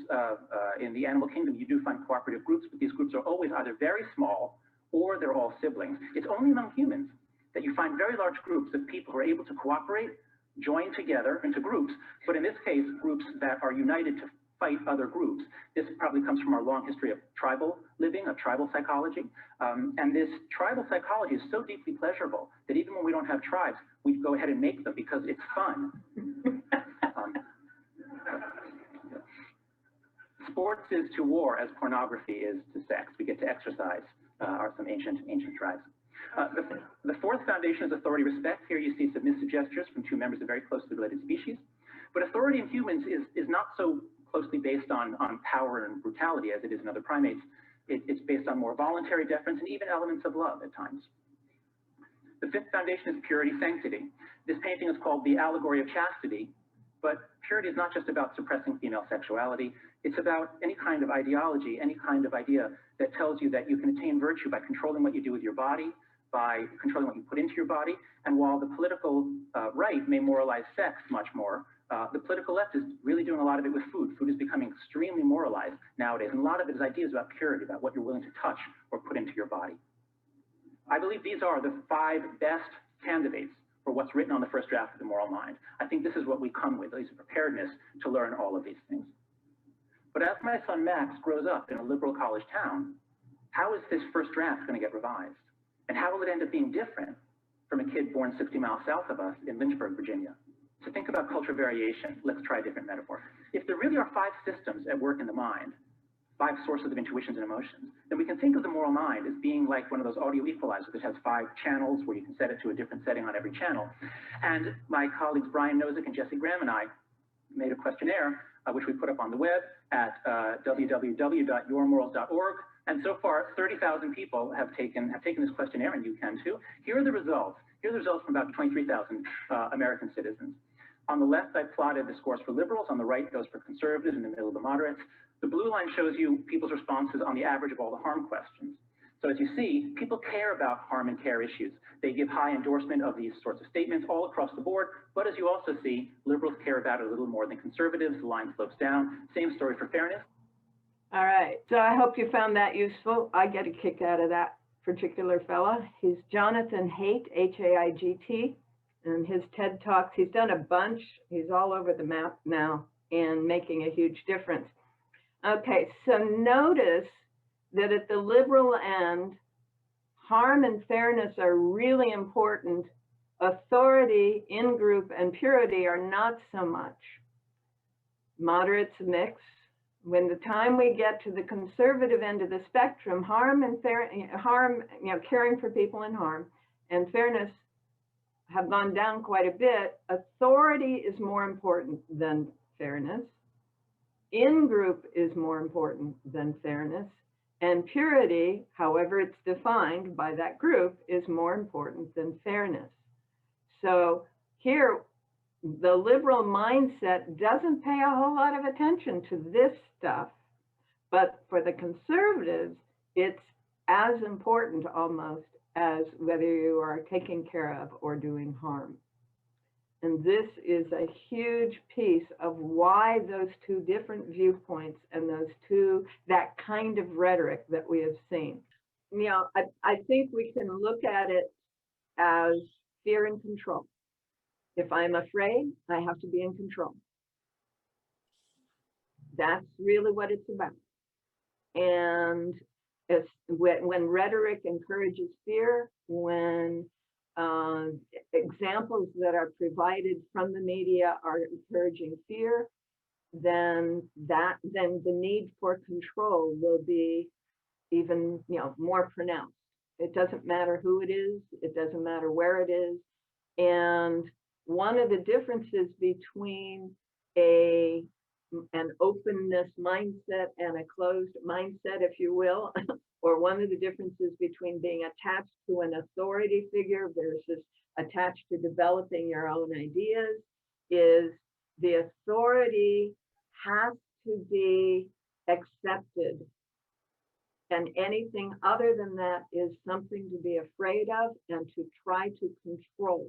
in the animal kingdom, you do find cooperative groups, but these groups are always either very small or they're all siblings. It's only among humans that you find very large groups of people who are able to cooperate, join together into groups, but in this case, groups that are united to fight other groups. This probably comes from our long history of tribal living, of tribal psychology. And this tribal psychology is so deeply pleasurable that even when we don't have tribes, we go ahead and make them because it's fun. Sports is to war as pornography is to sex. We get to exercise, are some ancient tribes. The fourth foundation is authority respect. Here you see submissive gestures from two members of very closely related species. But authority in humans is not so closely based on power and brutality as it is in other primates. It's based on more voluntary deference and even elements of love at times. The fifth foundation is purity, sanctity. This painting is called The Allegory of Chastity, but purity is not just about suppressing female sexuality. It's about any kind of ideology, any kind of idea that tells you that you can attain virtue by controlling what you do with your body, by controlling what you put into your body. And while the political right may moralize sex much more, the political left is really doing a lot of it with food. Food is becoming extremely moralized nowadays, and a lot of it is ideas about purity, about what you're willing to touch or put into your body. I believe these are the 5 best candidates for what's written on the first draft of The Moral Mind. I think this is what we come with, at least a preparedness to learn all of these things. But as my son Max grows up in a liberal college town, how is this first draft going to get revised? And how will it end up being different from a kid born 60 miles south of us in Lynchburg, Virginia? So think about cultural variation. Let's try a different metaphor. If there really are 5 systems at work in the mind, 5 sources of intuitions and emotions, then we can think of the moral mind as being like one of those audio equalizers that has 5 channels where you can set it to a different setting on every channel. And my colleagues Brian Nozick and Jesse Graham and I made a questionnaire, which we put up on the web at www.yourmorals.org. And so far, 30,000 people have taken this questionnaire, and you can too. Here are the results. Here are the results from about 23,000 American citizens. On the left, I plotted the scores for liberals. On the right goes for conservatives, in the middle, the moderates. The blue line shows you people's responses on the average of all the harm questions. So as you see, people care about harm and care issues. They give high endorsement of these sorts of statements all across the board. But as you also see, liberals care about it a little more than conservatives. The line slopes down. Same story for fairness. All right, so I hope you found that useful. I get a kick out of that particular fella. He's Jonathan Haidt, H-A-I-G-T, and his TED Talks, he's done a bunch. He's all over the map now and making a huge difference. Okay, so notice that at the liberal end, harm and fairness are really important. Authority, in-group, and purity are not so much. Moderates mix. When the time we get to the conservative end of the spectrum, harm, caring for people in harm, and fairness have gone down quite a bit. Authority is more important than fairness. In-group is more important than fairness. And purity, however it's defined by that group, is more important than fairness. So here, the liberal mindset doesn't pay a whole lot of attention to this stuff, but for the conservatives, it's as important almost as whether you are taking care of or doing harm. And this is a huge piece of why those 2 different viewpoints and that kind of rhetoric that we have seen. You know, I think we can look at it as fear and control. If I'm afraid, I have to be in control. That's really what it's about. And it's when rhetoric encourages fear, when examples that are provided from the media are encouraging fear, then the need for control will be even more pronounced. It doesn't matter who it is. It doesn't matter where it is. And one of the differences between an openness mindset and a closed mindset, if you will, or one of the differences between being attached to an authority figure versus attached to developing your own ideas, is the authority has to be accepted. And anything other than that is something to be afraid of and to try to control.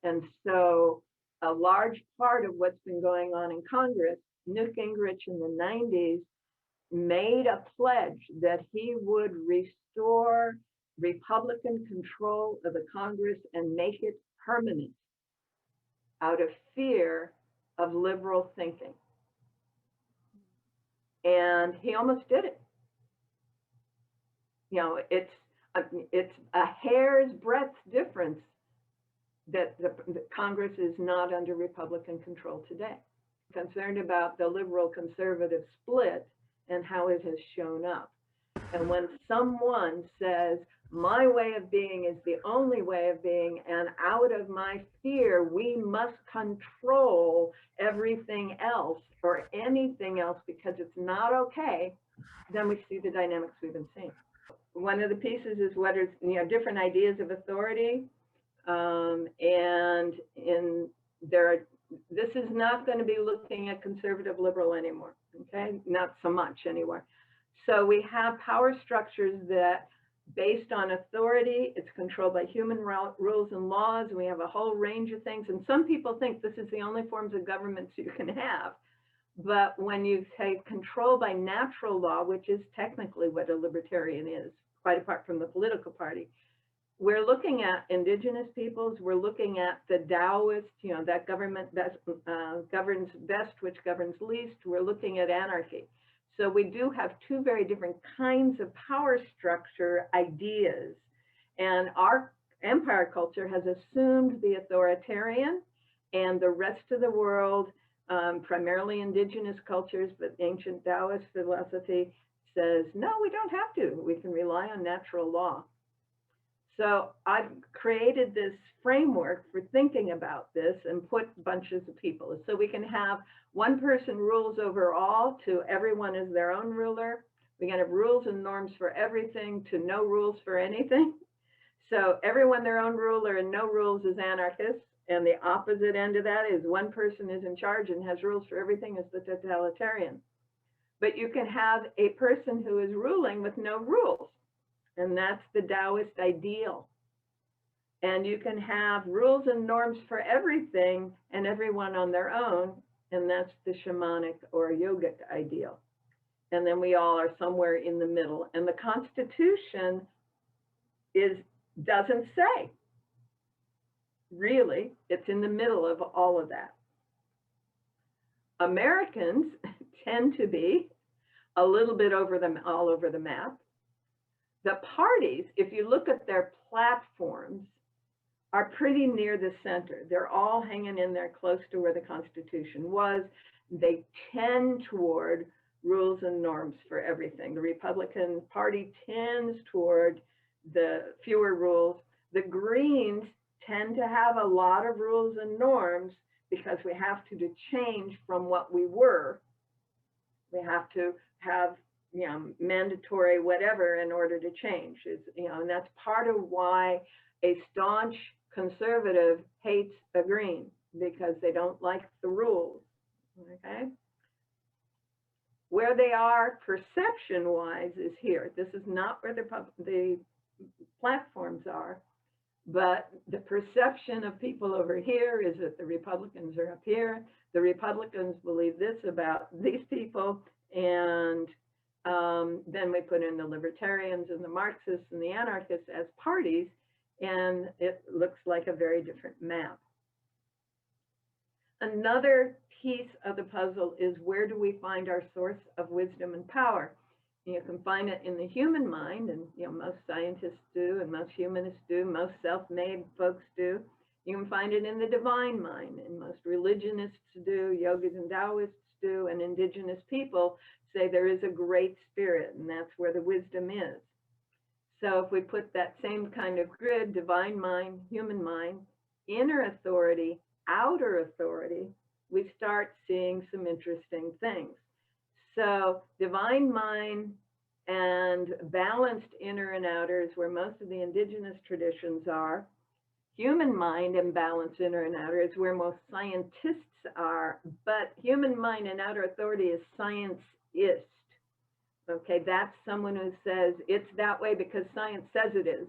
And so a large part of what's been going on in Congress, Newt Gingrich in the 90s made a pledge that he would restore Republican control of the Congress and make it permanent out of fear of liberal thinking. And he almost did it. It's a hair's breadth difference that the Congress is not under Republican control today. concerned about the liberal conservative split and how it has shown up. And when someone says, my way of being is the only way of being, and out of my fear, we must control everything else or anything else because it's not okay, then we see the dynamics we've been seeing. One of the pieces is what is, different ideas of authority. And this is not going to be looking at conservative liberal anymore, okay? Not so much anymore. So we have power structures that, based on authority, it's controlled by human rules and laws, and we have a whole range of things. And some people think this is the only forms of governments you can have. But when you say control by natural law, which is technically what a libertarian is, quite apart from the political party, we're looking at indigenous peoples, we're looking at the Taoist, that government best, governs best, which governs least, we're looking at anarchy. So we do have two very different kinds of power structure ideas. And our empire culture has assumed the authoritarian, and the rest of the world, primarily indigenous cultures, but ancient Taoist philosophy says, no, we don't have to. We can rely on natural law. So I've created this framework for thinking about this and put bunches of people. So we can have one person rules over all to everyone is their own ruler. We can have rules and norms for everything to no rules for anything. So everyone their own ruler and no rules is anarchist. And the opposite end of that is one person is in charge and has rules for everything is the totalitarian. But you can have a person who is ruling with no rules. And that's the Taoist ideal. And you can have rules and norms for everything and everyone on their own. And that's the shamanic or yogic ideal. And then we all are somewhere in the middle. And the Constitution doesn't say. Really, it's in the middle of all of that. Americans tend to be a little bit all over the map. The parties, if you look at their platforms, are pretty near the center. They're all hanging in there close to where the Constitution was. They tend toward rules and norms for everything. The Republican Party tends toward the fewer rules. The Greens tend to have a lot of rules and norms because we have to change from what we were. We have to have mandatory whatever in order to change. And that's part of why a staunch conservative hates a green, because they don't like the rules, okay? Where they are perception-wise is here. This is not where the platforms are, but the perception of people over here is that the Republicans are up here. The Republicans believe this about these people, and then we put in the libertarians and the Marxists and the anarchists as parties, and it looks like a very different map. Another piece of the puzzle is, where do we find our source of wisdom and power? You can find it in the human mind, and most scientists do, and most humanists do, most self-made folks do. You can find it in the divine mind, and most religionists do, yogis and Taoists do, and indigenous people say there is a great spirit, and that's where the wisdom is. So if we put that same kind of grid, divine mind, human mind, inner authority, outer authority, we start seeing some interesting things. So divine mind and balanced inner and outer is where most of the indigenous traditions are. Human mind and balanced inner and outer is where most scientists are, but human mind and outer authority is science-ist. Okay, that's someone who says it's that way because science says it is,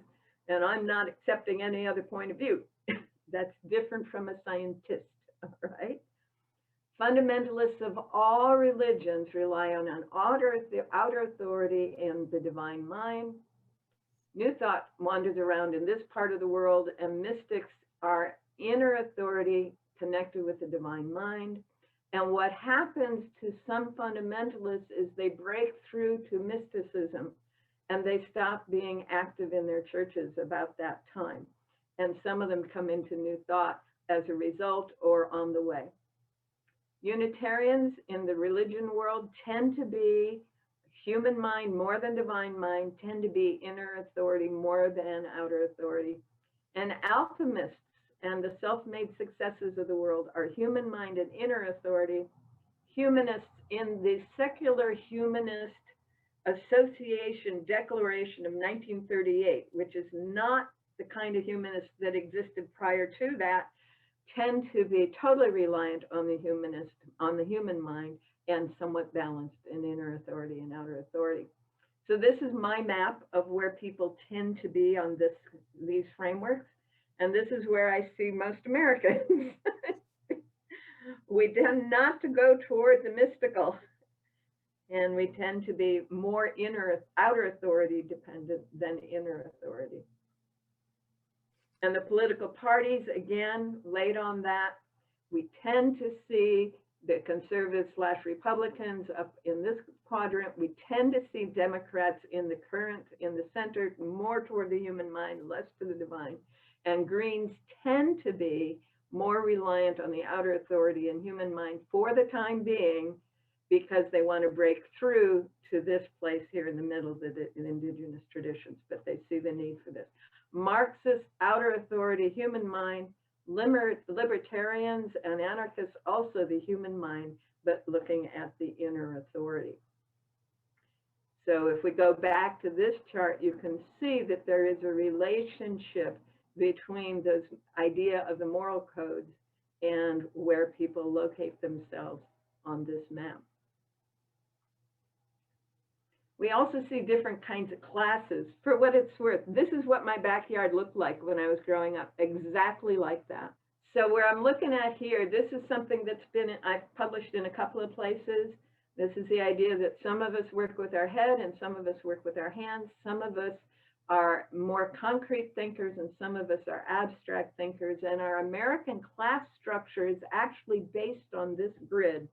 and I'm not accepting any other point of view. That's different from a scientist, all right? Fundamentalists of all religions rely on an outer authority and the divine mind. New Thought wanders around in this part of the world, and mystics are inner authority connected with the divine mind. And what happens to some fundamentalists is they break through to mysticism, and they stop being active in their churches about that time. And some of them come into New Thought as a result or on the way. Unitarians in the religion world tend to be human mind more than divine mind, tend to be inner authority more than outer authority. And alchemists and the self-made successes of the world are human mind and inner authority. Humanists in the secular humanist association declaration of 1938, which is not the kind of humanists that existed prior to that, tend to be totally reliant on the human mind, and somewhat balanced in inner authority and outer authority. So this is my map of where people tend to be on these frameworks, and this is where I see most Americans. We tend not to go toward the mystical, and we tend to be more outer authority dependent than inner authority. And the political parties, again, laid on that, we tend to see the conservatives / Republicans up in this quadrant. We tend to see Democrats in the center, more toward the human mind, less to the divine. And Greens tend to be more reliant on the outer authority and human mind for the time being, because they want to break through to this place here in the middle, the indigenous traditions, but they see the need for this. Marxist, outer authority, human mind. Libertarians and anarchists, also the human mind, but looking at the inner authority. So if we go back to this chart, you can see that there is a relationship between this idea of the moral codes and where people locate themselves on this map. We also see different kinds of classes. For what it's worth, this is what my backyard looked like when I was growing up, exactly like that. So where I'm looking at here, this is something I've published in a couple of places. This is the idea that some of us work with our head and some of us work with our hands. Some of us are more concrete thinkers and some of us are abstract thinkers. And our American class structure is actually based on this grid.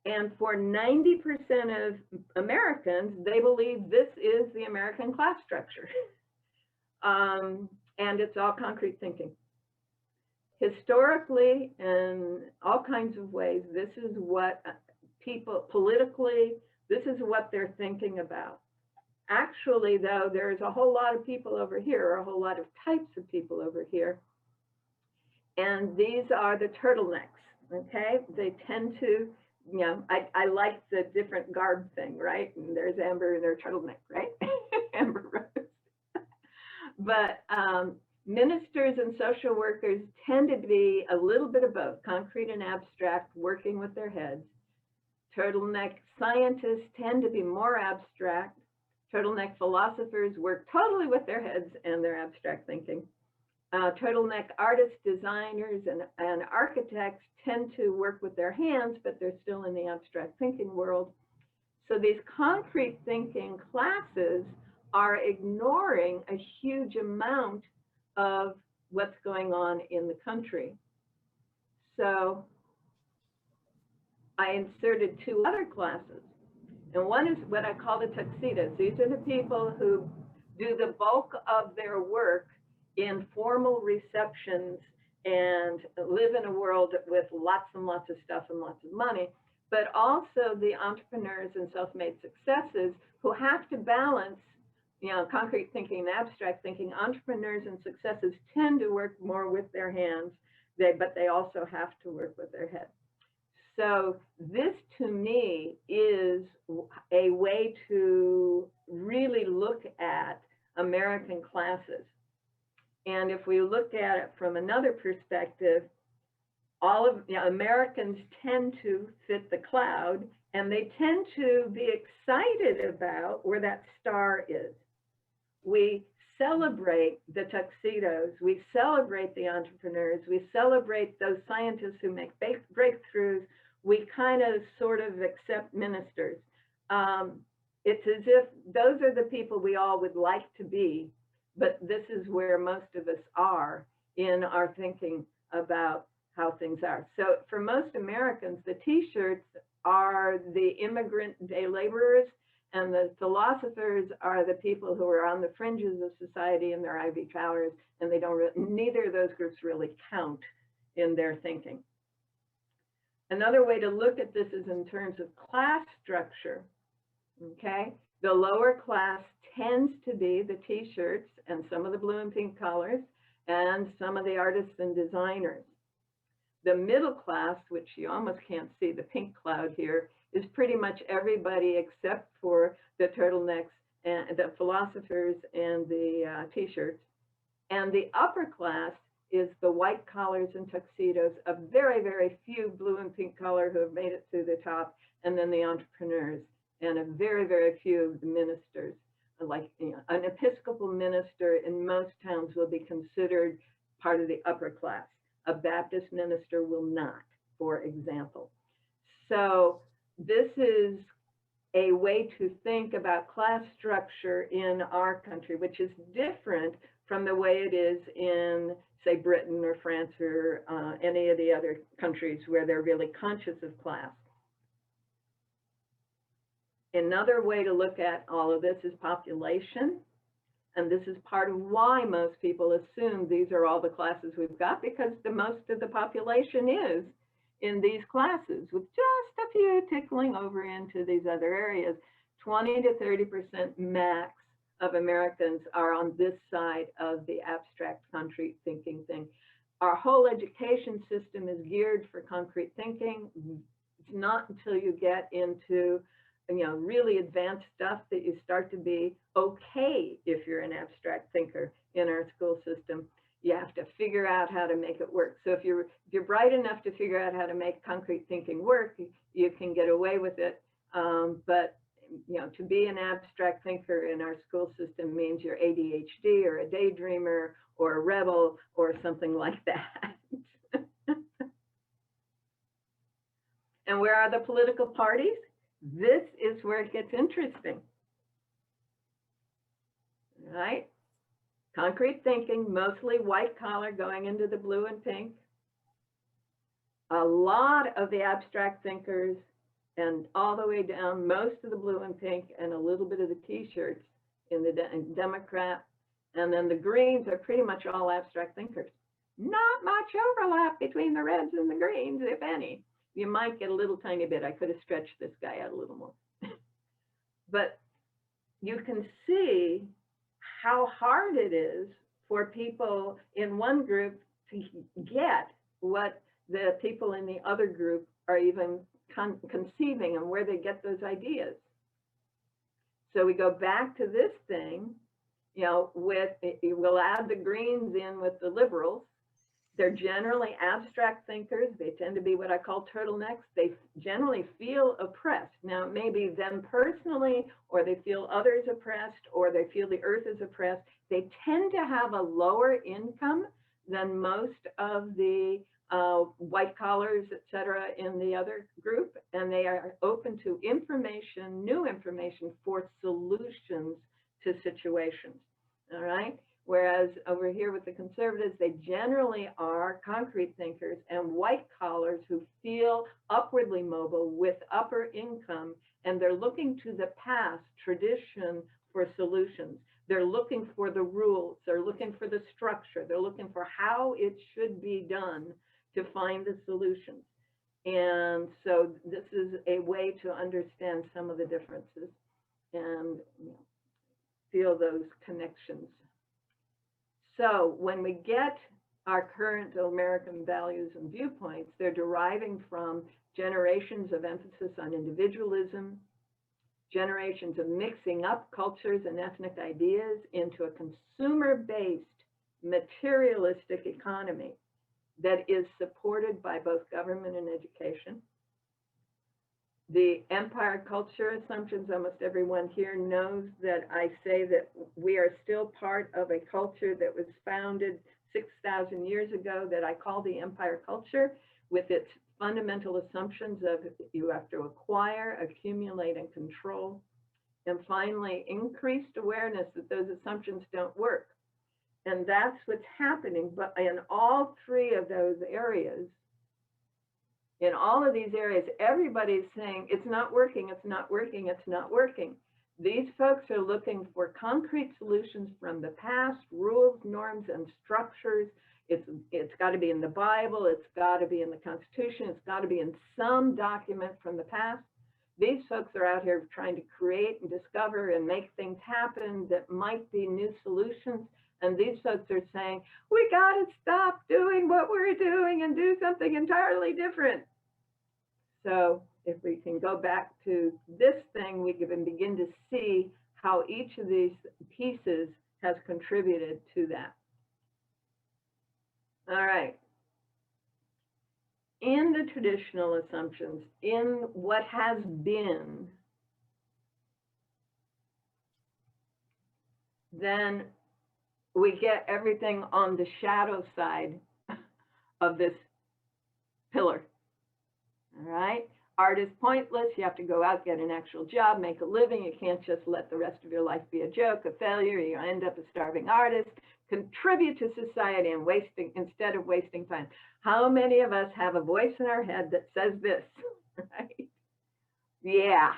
And for 90% of Americans, they believe this is the American class structure. And it's all concrete thinking. Historically, in all kinds of ways, this is what people, politically, this is what they're thinking about. Actually, though, there's a whole lot of people over here, or a whole lot of types of people over here. And these are the turtlenecks, okay? They tend to, you know, I like the different garb thing, right? And there's Amber in her turtleneck, right? Amber Rose. But ministers and social workers tend to be a little bit of both, concrete and abstract, working with their heads. Turtleneck scientists tend to be more abstract. Turtleneck philosophers work totally with their heads and their abstract thinking. Turtleneck artists, designers, and architects tend to work with their hands, but they're still in the abstract thinking world. So these concrete thinking classes are ignoring a huge amount of what's going on in the country. So I inserted two other classes. And one is what I call the Tuxedos. These are the people who do the bulk of their work in formal receptions and live in a world with lots and lots of stuff and lots of money, but also the entrepreneurs and self-made successes who have to balance, you know, concrete thinking and abstract thinking. Entrepreneurs and successes tend to work more with their hands, but they also have to work with their head. So this, to me, is a way to really look at American classes. And if we look at it from another perspective, Americans tend to fit the cloud, and they tend to be excited about where that star is. We celebrate the tuxedos, we celebrate the entrepreneurs, we celebrate those scientists who make breakthroughs. We kind of sort of accept ministers. It's as if those are the people we all would like to be, but this is where most of us are in our thinking about how things are. So for most Americans, the t-shirts are the immigrant day laborers, and the philosophers are the people who are on the fringes of society in their ivy towers, and they don't neither of those groups really count in their thinking. Another way to look at this is in terms of class structure, okay? The lower class tends to be the t-shirts and some of the blue and pink collars and some of the artists and designers. The middle class, which you almost can't see the pink cloud here, is pretty much everybody except for the turtlenecks and the philosophers and the t-shirts. And the upper class is the white collars and tuxedos, a very, very few blue and pink collar who have made it through the top, and then the entrepreneurs, and a very, very few of the ministers. Like, you know, an Episcopal minister in most towns will be considered part of the upper class. A Baptist minister will not, for example. So this is a way to think about class structure in our country, which is different from the way it is in, say, Britain or France or any of the other countries where they're really conscious of class. Another way to look at all of this is population. And this is part of why most people assume these are all the classes we've got, because the most of the population is in these classes, with just a few tickling over into these other areas. 20 to 30% max of Americans are on this side of the abstract concrete thinking thing. Our whole education system is geared for concrete thinking. It's not until you get into, you know, really advanced stuff that you start to be okay if you're an abstract thinker in our school system. You have to figure out how to make it work. So if you're bright enough to figure out how to make concrete thinking work, you can get away with it. But you know, to be an abstract thinker in our school system means you're ADHD or a daydreamer or a rebel or something like that. And where are the political parties? This is where it gets interesting, right? Concrete thinking, mostly white collar going into the blue and pink. A lot of the abstract thinkers and all the way down, most of the blue and pink and a little bit of the t-shirts in the Democrat. And then the Greens are pretty much all abstract thinkers. Not much overlap between the reds and the greens, if any. You might get a little tiny bit. I could have stretched this guy out a little more. But you can see how hard it is for people in one group to get what the people in the other group are even conceiving and where they get those ideas. So we go back to this thing, you know, we'll add the Greens in with the liberals. They're generally abstract thinkers. They tend to be what I call turtlenecks. They generally feel oppressed. Now, it may be them personally, or they feel others oppressed, or they feel the earth is oppressed. They tend to have a lower income than most of the white collars, et cetera, in the other group. And they are open to information, new information for solutions to situations, all right? Whereas over here with the conservatives, they generally are concrete thinkers and white collars who feel upwardly mobile with upper income, and they're looking to the past tradition for solutions. They're looking for the rules, they're looking for the structure, they're looking for how it should be done to find the solutions. And so this is a way to understand some of the differences and, you know, feel those connections. So when we get our current American values and viewpoints, they're deriving from generations of emphasis on individualism, generations of mixing up cultures and ethnic ideas into a consumer-based, materialistic economy that is supported by both government and education. The empire culture assumptions, almost everyone here knows that I say that we are still part of a culture that was founded 6,000 years ago that I call the empire culture, with its fundamental assumptions of you have to acquire, accumulate, and control. And finally, increased awareness that those assumptions don't work. And that's what's happening. But in all three of those areas, in all of these areas, everybody's saying, it's not working, it's not working, it's not working. These folks are looking for concrete solutions from the past, rules, norms, and structures It's got to be in the Bible. It's got to be in the Constitution. It's got to be in some document from the past. These folks are out here trying to create and discover and make things happen that might be new solutions. And these folks are saying, we got to stop doing what we're doing and do something entirely different. So if we can go back to this thing, we can begin to see how each of these pieces has contributed to that. All right. In the traditional assumptions, in what has been, then we get everything on the shadow side of this pillar. All right. Art is pointless. You have to go out, get an actual job, make a living. You can't just let the rest of your life be a joke, a failure. You end up a starving artist. Contribute to society and instead of wasting time. How many of us have a voice in our head that says this, right? Yeah.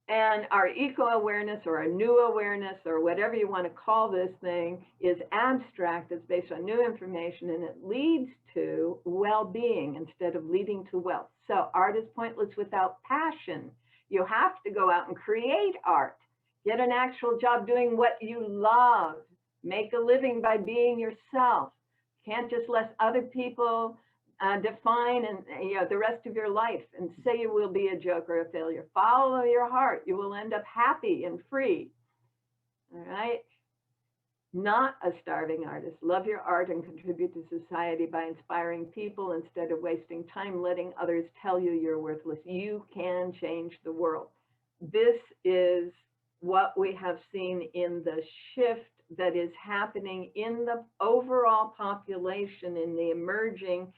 And our eco-awareness or our new awareness or whatever you want to call this thing is abstract. It's based on new information and it leads to well-being instead of leading to wealth. So art is pointless without passion. You have to go out and create art. Get an actual job doing what you love. Make a living by being yourself. Can't just let other people define and the rest of your life and say you will be a joke or a failure. Follow your heart. You will end up happy and free. All right. Not a starving artist. Love your art and contribute to society by inspiring people instead of wasting time letting others tell you you're worthless. You can change the world. This is what we have seen in the shift that is happening in the overall population, in the emerging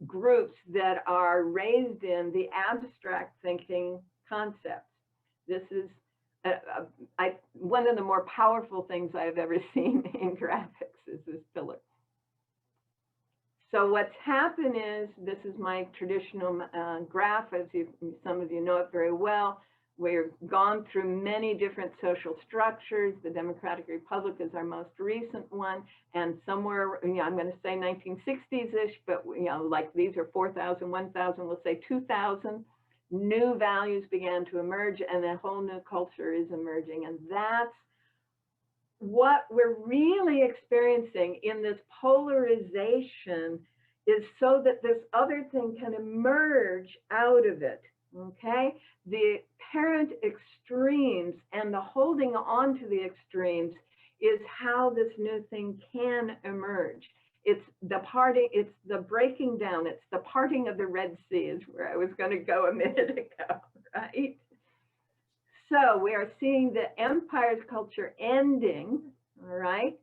groups that are raised in the abstract thinking concepts. This is one of the more powerful things I've ever seen in graphics is this pillar. So what's happened is, this is my traditional graph, as some of you know it very well. We've gone through many different social structures. The Democratic Republic is our most recent one, and somewhere, I'm going to say 1960s-ish, but like these are 4,000, 1,000, we'll say 2,000. New values began to emerge, and a whole new culture is emerging, and that's what we're really experiencing in this polarization, is so that this other thing can emerge out of it. Okay, the parent extremes and the holding on to the extremes is how this new thing can emerge. It's the parting, it's the breaking down, it's the parting of the Red Sea is where I was going to go a minute ago, right? So we are seeing the empire's culture ending, all right?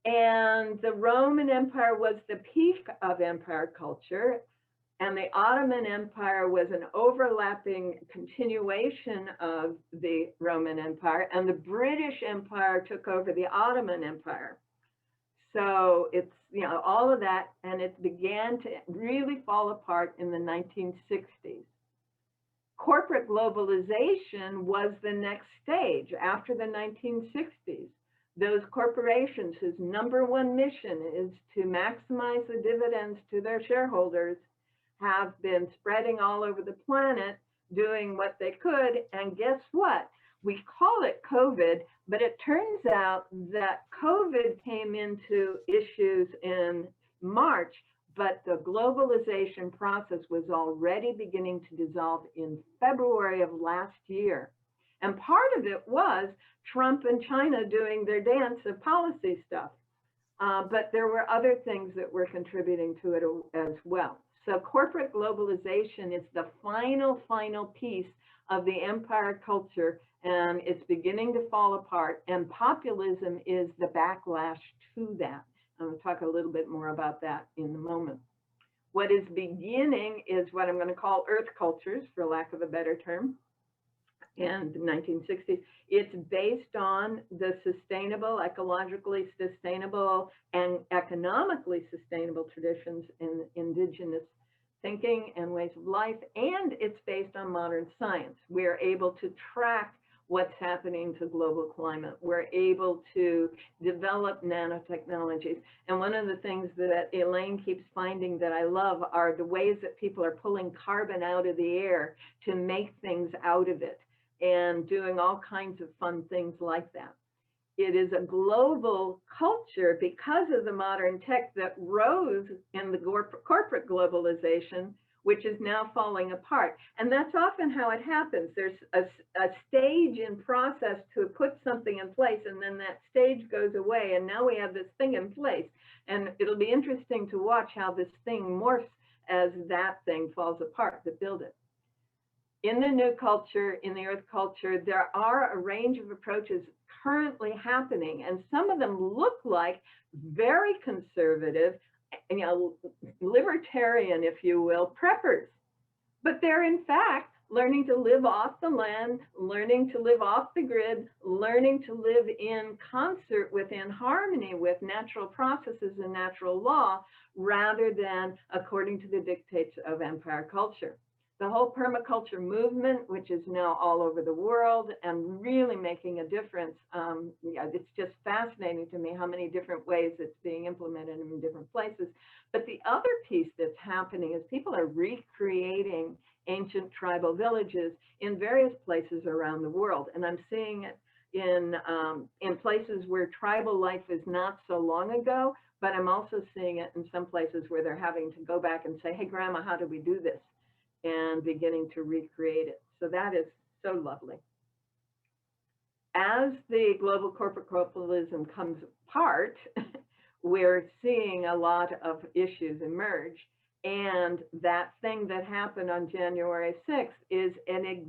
And the Roman Empire was the peak of empire culture. And the Ottoman Empire was an overlapping continuation of the Roman Empire, and the British Empire took over the Ottoman Empire. So it's, all of that, and it began to really fall apart in the 1960s. Corporate globalization was the next stage after the 1960s. Those corporations whose number one mission is to maximize the dividends to their shareholders have been spreading all over the planet, doing what they could. And guess what? We call it COVID, but it turns out that COVID came into issues in March, but the globalization process was already beginning to dissolve in February of last year. And part of it was Trump and China doing their dance of policy stuff. But there were other things that were contributing to it as well. So corporate globalization is the final piece of the empire culture, and it's beginning to fall apart, and populism is the backlash to that. I'm going to talk a little bit more about that in a moment. What is beginning is what I'm going to call earth cultures, for lack of a better term, in the 1960s. It's based on the sustainable, ecologically sustainable, and economically sustainable traditions in indigenous thinking and ways of life, and it's based on modern science. We are able to track what's happening to global climate. We're able to develop nanotechnologies. And one of the things that Elaine keeps finding that I love are the ways that people are pulling carbon out of the air to make things out of it and doing all kinds of fun things like that. It is a global culture because of the modern tech that rose in the corporate globalization, which is now falling apart. And that's often how it happens. There's a stage in process to put something in place, and then that stage goes away, and now we have this thing in place. And it'll be interesting to watch how this thing morphs as that thing falls apart to build it. In the new culture, in the earth culture, there are a range of approaches currently happening, and some of them look like very conservative, libertarian, if you will, preppers. But they're in fact learning to live off the land, learning to live off the grid, learning to live in concert in harmony with natural processes and natural law, rather than according to the dictates of empire culture. The whole permaculture movement, which is now all over the world and really making a difference, it's just fascinating to me how many different ways it's being implemented in different places. But the other piece that's happening is people are recreating ancient tribal villages in various places around the world. And I'm seeing it in places where tribal life is not so long ago, but I'm also seeing it in some places where they're having to go back and say, hey, Grandma, how do we do this? And beginning to recreate it. So that is so lovely. As the global corporate globalism comes apart, we're seeing a lot of issues emerge. And that thing that happened on January 6th is a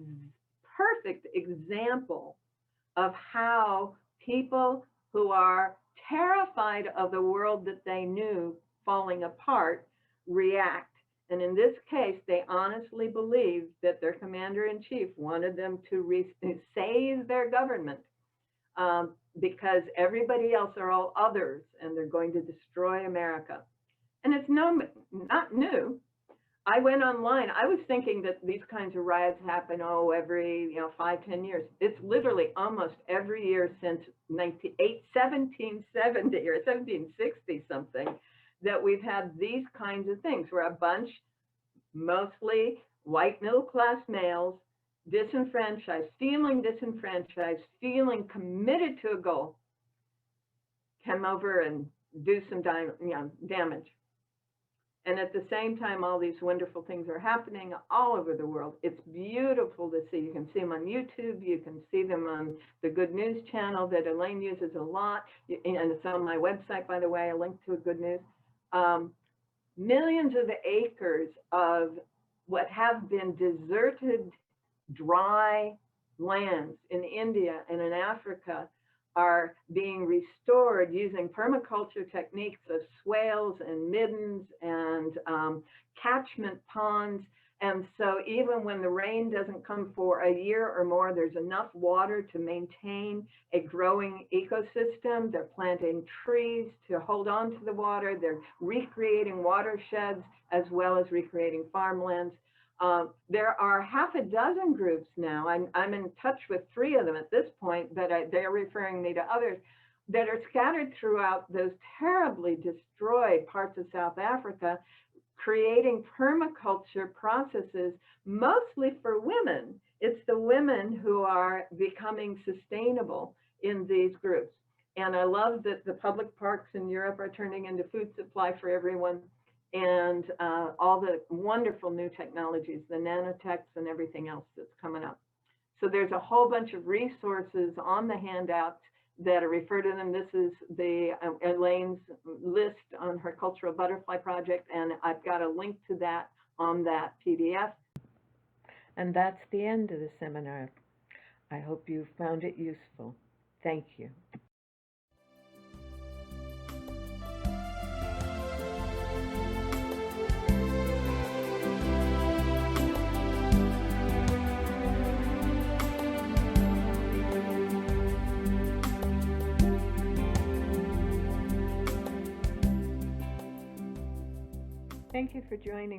perfect example of how people who are terrified of the world that they knew falling apart react. And in this case, they honestly believed that their commander-in-chief wanted them to save their government because everybody else are all others, and they're going to destroy America. And it's not new. I went online. I was thinking that these kinds of riots happen, every 5-10 years. It's literally almost every year since 1770 or 1760 something. That we've had these kinds of things where a bunch, mostly white middle-class males, disenfranchised, feeling committed to a goal, come over and do some damage. And at the same time, all these wonderful things are happening all over the world. It's beautiful to see. You can see them on YouTube. You can see them on the Good News channel that Elaine uses a lot. And it's on my website, by the way, a link to a Good News. Millions of acres of what have been deserted, dry lands in India and in Africa are being restored using permaculture techniques of swales and middens and catchment ponds. And so even when the rain doesn't come for a year or more, there's enough water to maintain a growing ecosystem. They're planting trees to hold on to the water. They're recreating watersheds as well as recreating farmlands. There are half a dozen groups now. I'm in touch with 3 of them at this point, but they're referring me to others that are scattered throughout those terribly destroyed parts of South Africa, creating permaculture processes, mostly for women. It's the women who are becoming sustainable in these groups. And I love that the public parks in Europe are turning into food supply for everyone, and all the wonderful new technologies, the nanotechs and everything else that's coming up. So there's a whole bunch of resources on the handouts that are referred to them. This is the Elaine's list on her Cultural Butterfly Project, and I've got a link to that on that PDF. And that's the end of the seminar. I hope you found it useful. Thank you. Thank you for joining me.